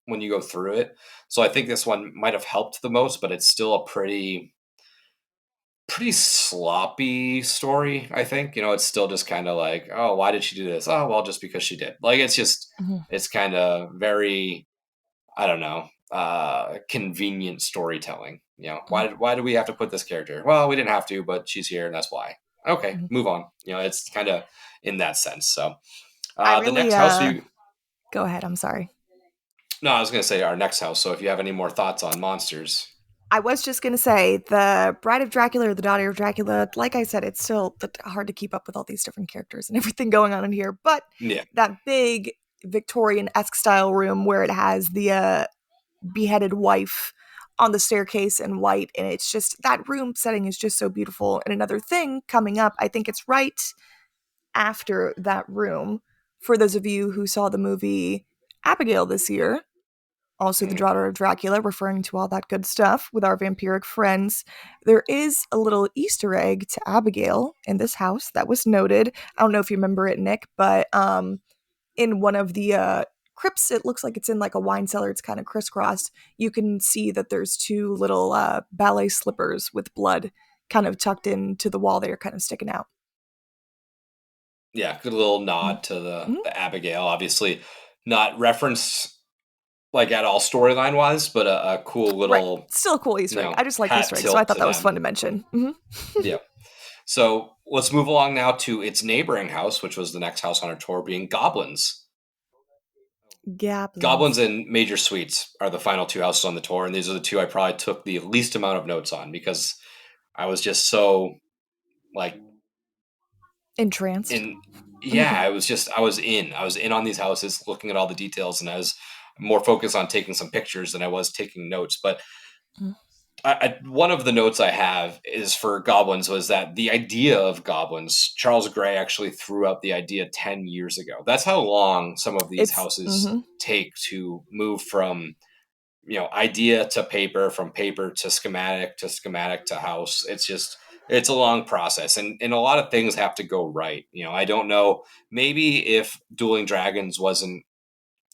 when you go through it. So I think this one might have helped the most, but it's still a pretty sloppy story. I think it's still just kind of like, oh, why did she do this? Oh, well, just because she did. Like Mhm. it's kind of very, I don't know, convenient storytelling. Mhm. Why do we have to put this character? Well, we didn't have to, but she's here and that's why. Okay, Mhm. move on. It's kind of in that sense. So I the really next house you go ahead, I'm sorry. no, I was gonna say our next house. So if you have any more thoughts on monsters, I was just gonna say the Bride of Dracula or the Daughter of Dracula. Like I said, it's still hard to keep up with all these different characters and everything going on in here. But yeah, that big Victorian-esque style room where it has the beheaded wife on the staircase in white, and it's just that room setting is just so beautiful. And another thing coming up, I think it's right after that room. For those of you who saw the movie Abigail this year, also the mhm. daughter of Dracula, referring to all that good stuff with our vampiric friends. There is a little Easter egg to Abigail in this house that was noted. I don't know if you remember it, Nick, but in one of the crypts, it looks like it's in like a wine cellar. It's kind of crisscrossed. You can see that there's two little ballet slippers with blood kind of tucked into the wall there, kind of sticking out. Yeah, good little Mhm. nod to Mhm. the Abigail. Obviously, not referenced like at all storyline wise, but a cool Right. little Still a cool Easter egg. I just like hat Easter eggs, so I tilt thought to that was them. fun to mention. Mhm. Yeah. So let's move along now to its neighboring house, which was the next house on our tour, being goblins. Goblins Goblins. and Major Suites are the final two houses on the tour, and these are the two I probably took the least amount of notes on because I was just so like Entranced. in. Yeah, I was in on these houses, looking at all the details, and I was more focused on taking some pictures than I was taking notes. But one of the notes I have is for goblins was that the idea of goblins, Charles Gray actually threw out the idea 10 years ago. That's how long some of these It's houses take to move from idea to paper, from paper to schematic to house. It's a long process, and a lot of things have to go right. I don't know, maybe if Dueling Dragons wasn't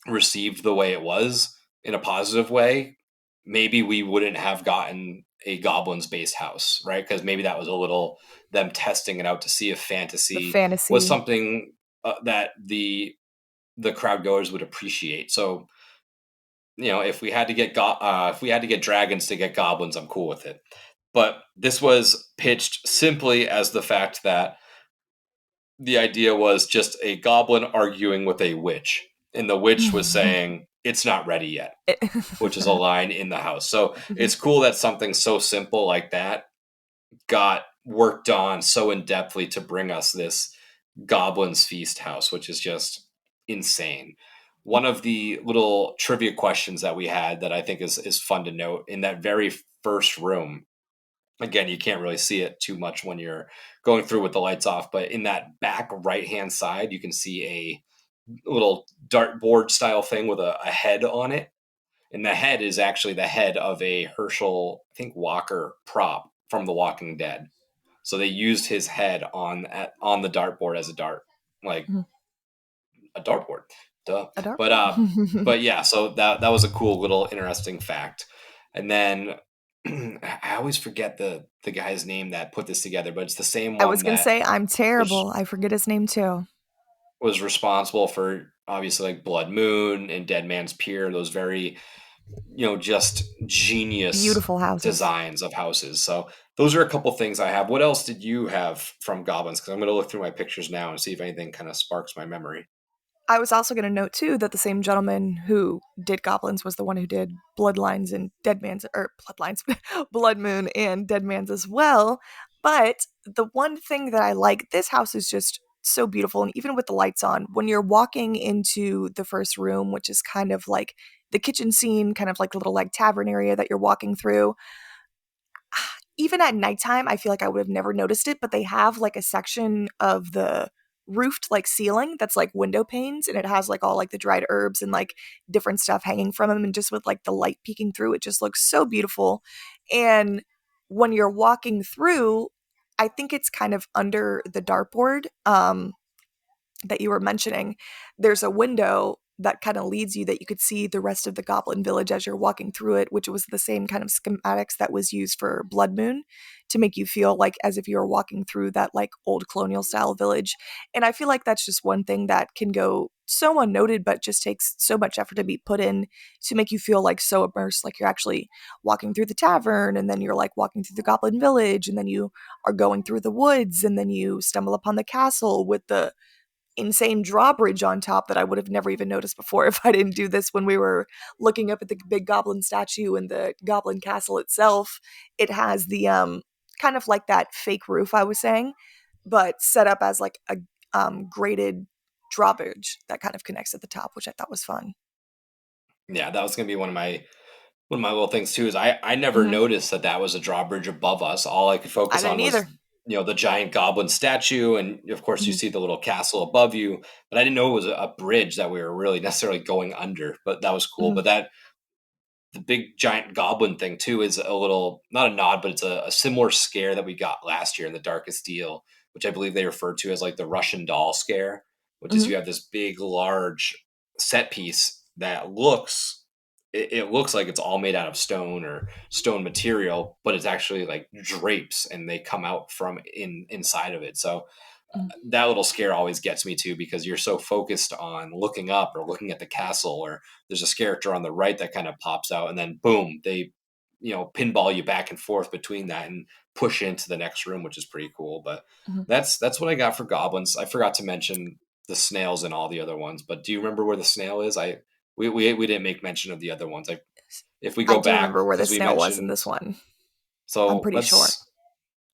received the way it was in a positive way, maybe we wouldn't have gotten a goblins based house, right? Because maybe that was a little them testing it out to see if the fantasy was fantasy. something that the crowd goers would appreciate. So if we had to get dragons to get goblins, I'm cool with it. But this was pitched simply as the fact that the idea was just a goblin arguing with a witch, and the witch was saying it's not ready yet, which is a line in the house. So it's cool that something so simple like that got worked on so in depthly to bring us this Goblin's Feast house, which is just insane. One of the little trivia questions that we had that I think is fun to note in that very first room. Again, you can't really see it too much when you're going through with the lights off, but in that back right hand side, you can see a little dartboard style thing with a head on it. And the head is actually the head of a Herschel, I think, Walker prop from The Walking Dead. So they used his head on the dartboard as a dart, like a dartboard. Duh. A But dartboard. uh, but yeah. So that was a cool little interesting fact. And then I always forget the guy's name that put this together, but it's the same I was one gonna that say I'm was terrible. I forget his name too. was responsible for obviously like Blood Moon and Dead Man's Pier. Those very just genius Beautiful houses. designs of houses. So those are a couple things I have. What else did you have from goblins? Because I'm going to look through my pictures now and see if anything kind of sparks my memory. I was also going to note too that the same gentleman who did Goblins was the one who did Bloodlines and Dead Man's, or Bloodlines, Blood Moon and Dead Man's as well. But the one thing that I like, this house is just so beautiful, and even with the lights on, when you're walking into the first room, which is kind of like the kitchen scene, kind of like the little like tavern area that you're walking through. Even at nighttime, I feel like I would have never noticed it, but they have like a section of the roofed like ceiling that's like window panes, and it has like all like the dried herbs and like different stuff hanging from them, and just with like the light peeking through, it just looks so beautiful. And when you're walking through, I think it's kind of under the dartboard that you were mentioning, there's a window that kind of leads you that you could see the rest of the Goblin Village as you're walking through it, which was the same kind of schematics that was used for Blood Moon to make you feel like as if you were walking through that like old colonial style village. And I feel like that's just one thing that can go so unnoted, but just takes so much effort to be put in to make you feel like so immersed, like you're actually walking through the tavern, and then you're like walking through the Goblin Village, and then you are going through the woods, and then you stumble upon the castle with the insane drawbridge on top that I would have never even noticed before if I didn't do this when we were looking up at the big goblin statue and the goblin castle itself. It has the kind of like that fake roof I was saying, but set up as like a graded drawbridge that kind of connects at the top, which I thought was fun. Yeah, that was gonna be one of my little things too. Is I never Hmm. noticed that that was a drawbridge above us. All I could I focus didn't on was either. the giant goblin statue, and of course you Hmm. see the little castle above you. But I didn't know it was a bridge that we were really necessarily going under. But that was cool. Hmm. But that the big giant goblin thing too is a little, not a nod, but it's a similar scare that we got last year in the Darkest Deal, which I believe they referred to as like the Russian doll scare, which is Hmm. you have this big large set piece that it looks like it's all made out of stone or stone material, but it's actually like drapes and they come out from inside of it. So that little scare always gets me too, because you're so focused on looking up or looking at the castle, or there's a character on the right that kind of pops out, and then boom, they pinball you back and forth between that and push into the next room, which is pretty cool. But Hmm. that's what I got for goblins. I forgot to mention the snails and all the other ones, but do you remember where the snail is? We didn't make mention of the other ones. If we I go do back, remember where the because we snail was in mentioned, this one. I'm so pretty sure.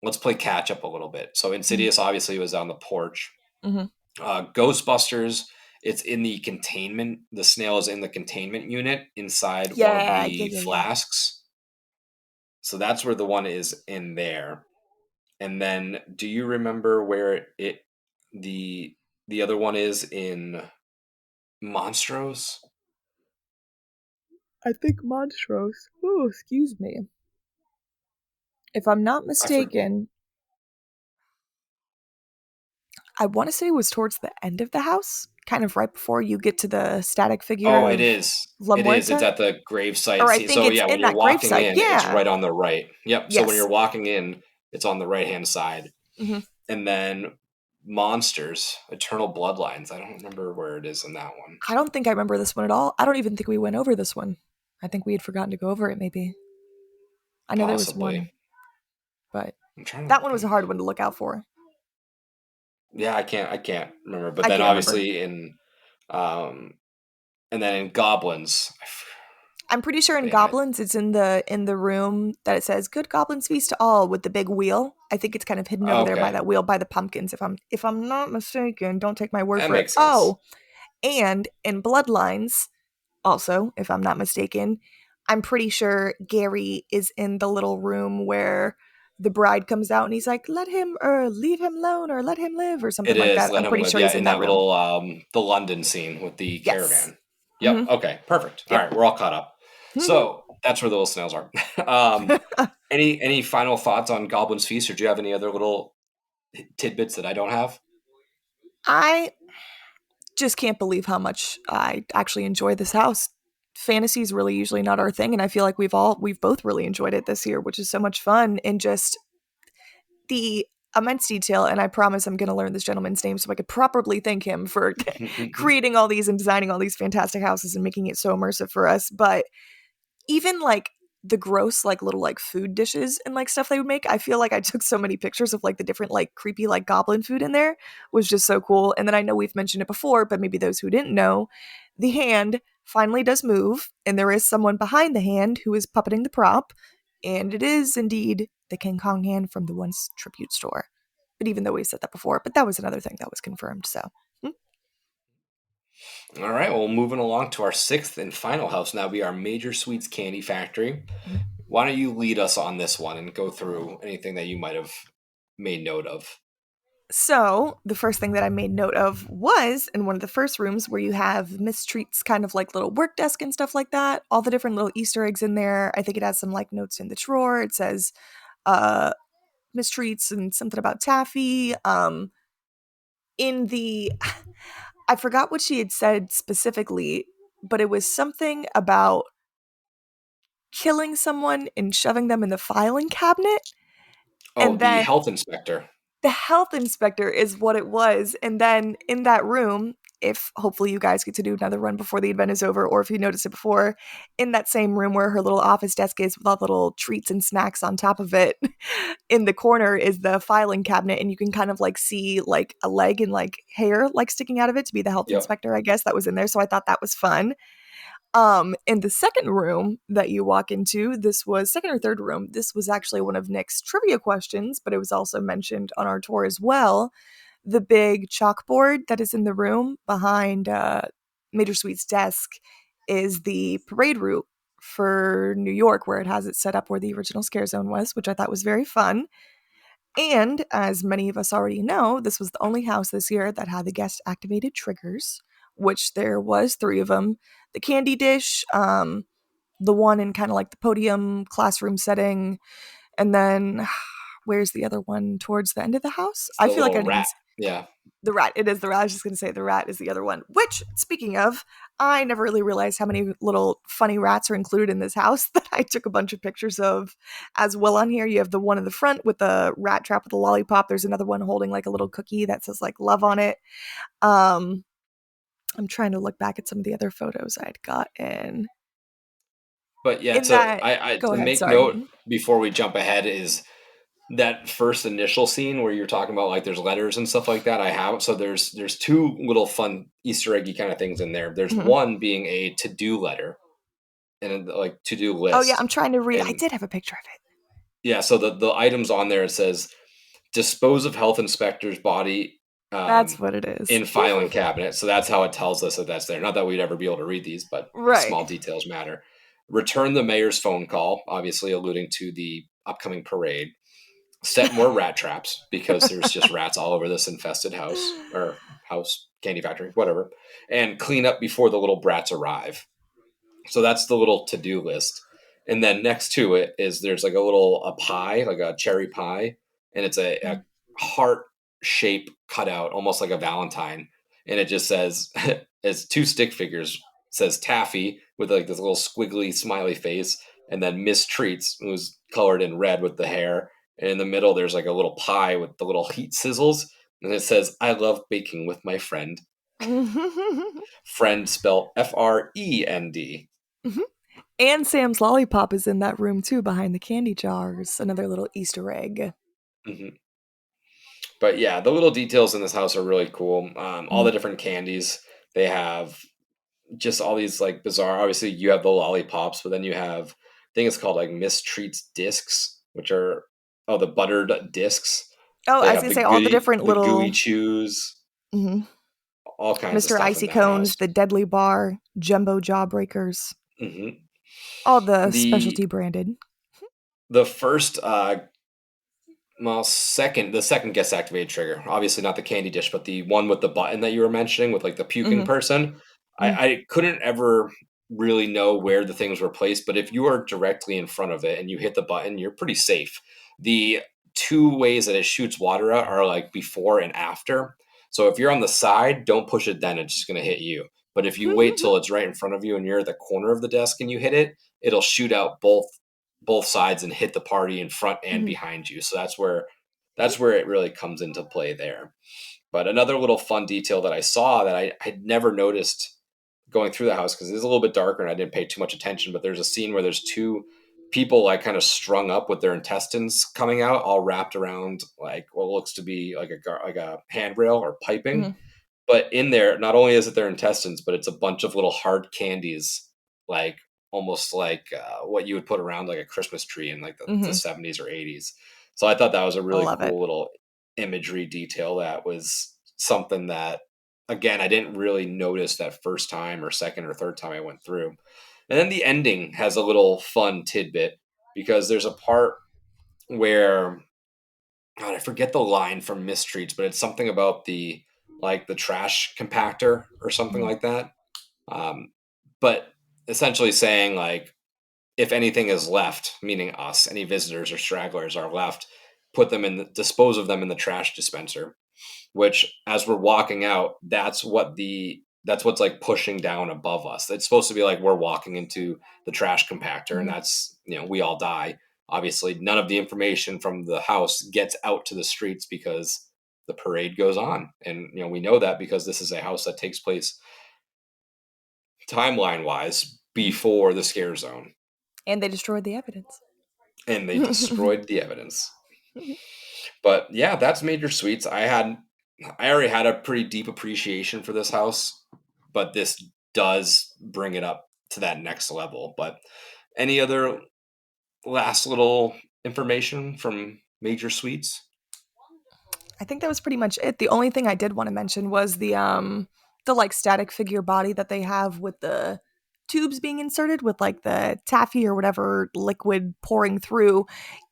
let's play catch up a little bit. So Hmm. Insidious obviously was on the porch. Hmm. Ghostbusters, it's in the containment. The snail is in the containment unit inside one of Yeah, yeah, the yeah, yeah. flasks. So that's where the one is in there. And then, do you remember where the the other one is in Monstros? I think Monstrose. Oh, excuse me. If I'm not I for mistaken, I want to say it was towards the end of the house, kind of right before you get to the static figure Oh, it of is. La It is. It's Muerta. at the gravesite Or I scene. think So it's yeah, when in you're that walking gravesite. in, it's Yeah. right on the right. Yep. So when Yes. you're walking in, it's on the right hand side. Hmm. And then Monsters, Eternal Bloodlines. I don't remember where it is in that one. I don't think I remember this one at all. I don't even think we went over this one. I think we had forgotten to go over it, maybe. I know there was Possibly. one, but I'm trying to that one was a think. hard one to look out for. Yeah, I can't remember. But I then can't remember. obviously um and then in Goblins, I'm pretty sure in man, Goblins it's in the room that it says "Good Goblins Feast to All" with the big wheel. I think it's kind of hidden over there by okay, that wheel by the pumpkins. If I'm not mistaken, don't take my word that for it. makes sense. Oh, and in Bloodlines, also, if I'm not mistaken, I'm pretty sure Gary is in the little room where the bride comes out and he's like, "Let him or leave him alone or let him live" or It something like is that. Let I'm Him pretty Live. sure Yeah, he's in in that that room. little the London scene with the Yes. caravan. Yep. Mhm. Okay. Perfect. All Yep. right, we're all caught up. So that's where the little snails are. Any final thoughts on Goblin's Feast, or do you have any other little tidbits that I don't have? I just can't believe how much I actually enjoy this house. Fantasy is really usually not our thing, and I feel like we've both really enjoyed it this year, which is so much fun. And just the immense detail. And I promise I'm going to learn this gentleman's name so I could properly thank him for creating all these and designing all these fantastic houses and making it so immersive for us. But even like the gross like little like food dishes and like stuff they would make, I feel like I took so many pictures of like the different like creepy like goblin food in there, was just so cool. And then I know we've mentioned it before, but maybe those who didn't know, the hand finally does move, and there is someone behind the hand who is puppeting the prop, and it is indeed the King Kong hand from the once tribute store. But even though we said that before, but that was another thing that was confirmed. So All right, well, moving along to our sixth and final house now be our Major Sweets Candy Factory. Why don't you lead us on this one and go through anything that you might have made note of? So, the first thing that I made note of was in one of the first rooms where you have Miss Treat's kind of like little work desk and stuff like that. All the different little Easter eggs in there. I think it has some like notes in the drawer. It says uh Miss Treats and something about Taffy. In the I forgot what she had said specifically, but it was something about killing someone and shoving them in the filing cabinet. Oh, And the then health inspector. the health inspector is what it was. And then in that room, if hopefully you guys get to do another run before the event is over, or if you noticed it before, in that same room where her little office desk is with all the little treats and snacks on top of it, in the corner is the filing cabinet, and you can kind of like see like a leg and like hair like sticking out of it to be the health Yep. inspector, I guess, that was in there. So I thought that was fun. In the second room that you walk into, this was second or third room. This was actually one of Nick's trivia questions, but it was also mentioned on our tour as well. The big chalkboard that is in the room behind Major Sweet's desk is the parade route for New York, where it has it set up where the original Scare Zone was, which I thought was very fun. And as many of us already know, this was the only house this year that had the guest activated triggers, which there was three of them. The candy dish, the one in kind of like the podium classroom setting, and then where's the other one towards the end of the house? It's I the feel like I little didn't rat. Yeah. the rat. It is the rat. I was just going to say the rat is the other one. Which, speaking of, I never really realized how many little funny rats are included in this house that I took a bunch of pictures of as well. On here, you have the one in the front with the rat trap with the lollipop. There's another one holding like a little cookie that says like love on it. Um, I'm trying to look back at some of the other photos I'd gotten But yeah, in to that. I Go to ahead. make Sorry. note before we jump ahead is that first initial scene where you're talking about like there's letters and stuff like that. I have so there's two little fun Easter eggy kind of things in there. There's Mhm. one being a to do letter and like to do Oh yeah, list, I'm trying to read. I and did have a picture of it. yeah, so the items on there it says dispose of health inspector's body That's um, what it is. in filing cabinet. So that's how it tells us that that's there. Not that we'd ever be able to read these, but Right. small details matter. Return the mayor's phone call, obviously alluding to the upcoming parade. Set more rat traps because there's just rats all over this infested house or house candy factory, whatever. And clean up before the little brats arrive. So that's the little to-do list. And then next to it is there's like a pie, like a cherry pie, and it's a heart shape cutout, almost like a Valentine. And it just says it's two stick figures, it says Taffy with like this little squiggly smiley face, and then Miss Treats, who's colored in red with the hair. And in the middle there's like a little pie with the little heat sizzles, and it says, I love baking with my friend. Mhm. Friend spelled FREND. And Sam's lollipop is in that room too, behind the candy jars. Another little Easter egg. Mhm. But yeah, the little details in this house are really cool. All Mhm. the different candies they have, just all these like bizarre. Obviously, you have the lollipops, but then you have, I think it's called like Miss Treats discs, which are the buttered discs. Oh, They I was have gonna say all the different the gooey little chews, mhm. all kinds of Mr. stuff in Icy that Cones, house. the Deadly Bar, Jumbo Jawbreakers, hmm all the The specialty branded. the first well, the second guest activated trigger. Obviously not the candy dish, but the one with the button that you were mentioning with like the puking Mhm. person. Mhm. I couldn't ever really know where the things were placed, but if you are directly in front of it and you hit the button, you're pretty safe. The two ways that it shoots water out are like before and after. So if you're on the side, don't push it then, it's just gonna hit you. But if you wait till it's right in front of you and you're at the corner of the desk and you hit it, it'll shoot out both sides and hit the party in front and Mhm. behind you. So that's where it really comes into play there. But another little fun detail that I saw that I had never noticed going through the house because it is a little bit darker and I didn't pay too much attention. But there's a scene where there's two people like kind of strung up with their intestines coming out, all wrapped around like what looks to be like a handrail or piping. Mhm. But in there, not only is it their intestines, but it's a bunch of little hard candies, like almost like what you would put around like a Christmas tree in like the Mhm. 70s or 80s. So I thought that was a I really love it. cool little imagery detail that was something that again, I didn't really notice that first time or second or third time I went through. And then the ending has a little fun tidbit because there's a part where, God, I forget the line from Mistreats, but it's something about the trash compactor or something Mhm. like that. Um, but essentially saying like, if anything is left, meaning us, any visitors or stragglers are left, dispose of them in the trash dispenser. Which, as we're walking out, that's what's like pushing down above us. It's supposed to be like we're walking into the trash compactor, and Mhm. that's, we all die. Obviously, none of the information from the house gets out to the streets because the parade goes on, and we know that because this is a house that takes place timeline wise Mhm. before the scare zone, And they destroyed the evidence. and they destroyed the evidence. But yeah, that's Major Sweets. I already had a pretty deep appreciation for this house, but this does bring it up to that next level. But any other last little information from Major Sweets? I think that was pretty much it. The only thing I did want to mention was the like static figure body that they have with the tubes being inserted with like the taffy or whatever liquid pouring through.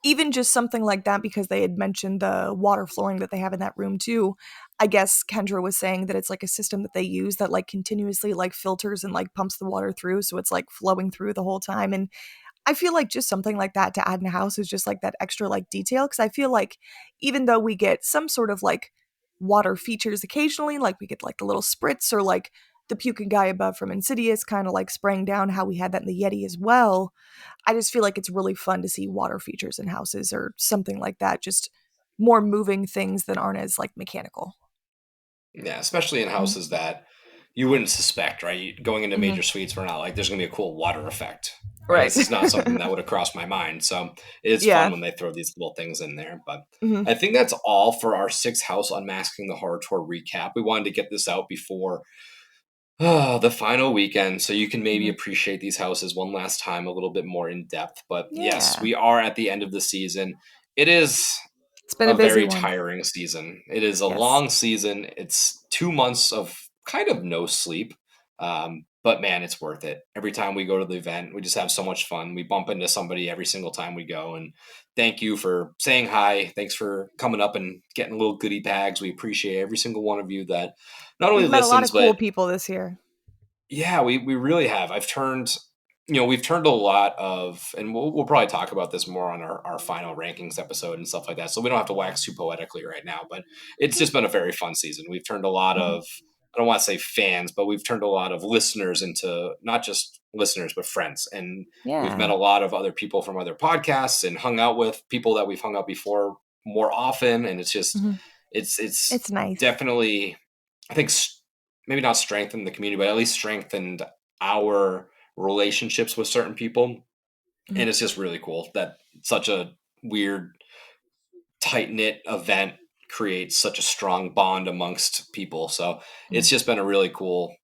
Even just something like that, because they had mentioned the water flooring that they have in that room too. I guess Kendra was saying that it's like a system that they use that like continuously like filters and like pumps the water through, so it's like flowing through the whole time. And I feel like just something like that to add in a house is just like that extra like detail, because I feel like even though we get some sort of like water features occasionally, like we get like the little spritz or like the puking guy above from Insidious kind of like spraying down how we had that in the Yeti as well. I just feel like it's really fun to see water features in houses or something like that, just more moving things that aren't as like mechanical. Yeah, especially in Mhm. houses that you wouldn't suspect, right? Going into Mhm. Major Suites, we're not like there's going to be a cool water effect. Right. This is not something that would have crossed my mind. So it's fun Yeah. when they throw these little things in there. But Mhm. I think that's all for our six house Unmasking the Horror Tour recap. We wanted to get this out before the final weekend, so you can maybe Mhm. appreciate these houses one last time a little bit more in depth. But yes, Yeah. we are at the end of the season. It is It's been a a busy very one. tiring season. It is a Yes. long season. It's 2 months of kind of no sleep. But man, it's worth it. Every time we go to the event, we just have so much fun. We bump into somebody every single time we go. And thank you for saying hi. Thanks for coming up and getting little goodie bags. We appreciate every single one of you that not only We've met a lot listens, of cool but people this year. yeah, we really have. We've turned a lot of, and we'll probably talk about this more on our final rankings episode and stuff like that. So we don't have to wax too poetically right now, but it's Mhm. just been a very fun season. We've turned a lot Mhm. of, I don't want to say fans, but we've turned a lot of listeners into not just listeners, but friends. And we've met Yeah. a lot of other people from other podcasts and hung out with people that we've hung out before more often. And Mhm. it's It's nice. definitely, I think, maybe not strengthened the community, but at least strengthened our relationships with certain people. Mhm. And it's just really cool that such a weird, tight knit event creates such a strong bond amongst people. So it's Mhm. just been a really cool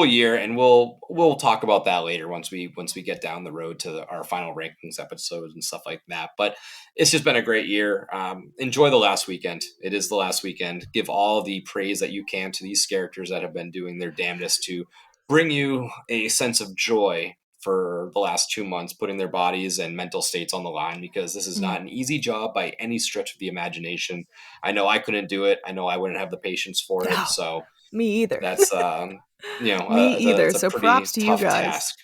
year, and we'll talk about that later once we get down the road to our final rankings episodes and stuff like that. But it's just been a great year. Enjoy the last weekend. It is the last weekend. Give all the praise that you can to these characters that have been doing their damnedest to bring you a sense of joy for the last 2 months, putting their bodies and mental states on the line, because this is Mhm. not an easy job by any stretch of the imagination. I know I couldn't do it. I know I wouldn't have the patience for it. Oh, So me either. that's Me it's either. a So props pretty to you tough guys. task.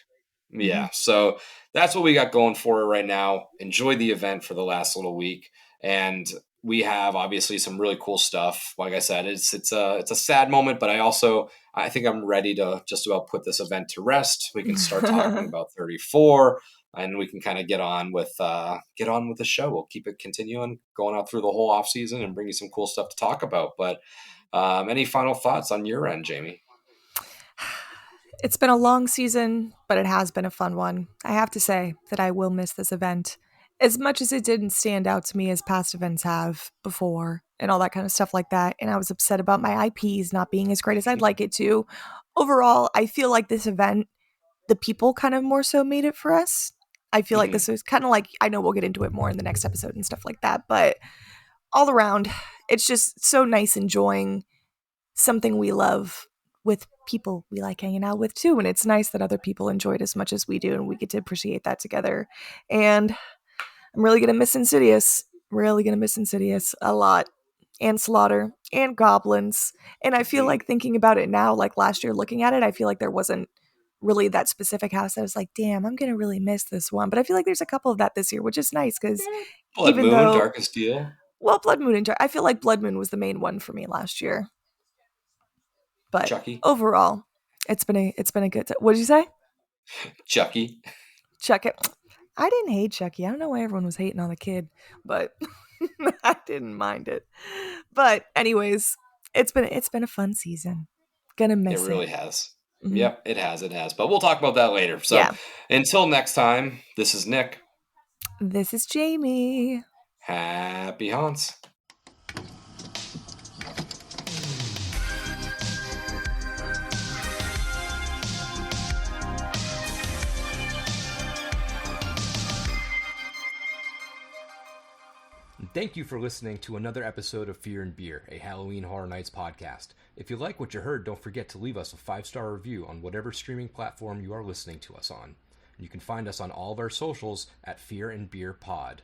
Mhm. Yeah, so that's what we got going for it right now. Enjoy the event for the last little week, and we have obviously some really cool stuff. Like I said, it's a sad moment, but I think I'm ready to just about put this event to rest. We can start talking about 34, and we can kind of get on with the show. We'll keep it continuing, going out through the whole off season, and bring you some cool stuff to talk about. But any final thoughts on your end, Jamie? It's been a long season, but it has been a fun one. I have to say that I will miss this event. As much as it didn't stand out to me as past events have before and all that kind of stuff like that, and I was upset about my IPs not being as great as I'd like it to. Overall, I feel like this event, the people kind of more so made it for us. I feel like Mhm. this was kind of like, I know we'll get into it more in the next episode and stuff like that, but all around, it's just so nice enjoying something we love with people we like hanging out with too. And it's nice that other people enjoy it as much as we do, and we get to appreciate that together. And I'm really gonna miss Insidious. Really gonna miss Insidious a lot. And Slaughter and Goblins. And I feel like thinking about it now, like last year looking at it, I feel like there wasn't really that specific house. I was like, damn, I'm gonna really miss this one. But I feel like there's a couple of that this year, which is nice because Blood even Moon, though, Darkest Steel. well, Blood Moon and I feel like Blood Moon was the main one for me last year. But Chucky. overall, it's been a good time. What did you say? Chucky. Chucky. I didn't hate Chucky. I don't know why everyone was hating on the kid, but I didn't mind it. But anyways, it's been a fun season. Gonna It miss really it. has. Mhm. Yep, it has. It has. But we'll talk about that later. So Yeah. until next time, this is Nick. This is Jamie. Happy haunts. Thank you for listening to another episode of Fear and Beer, a Halloween Horror Nights podcast. If you like what you heard, don't forget to leave us a 5-star review on whatever streaming platform you are listening to us on. You can find us on all of our socials at Fear and Beer Pod.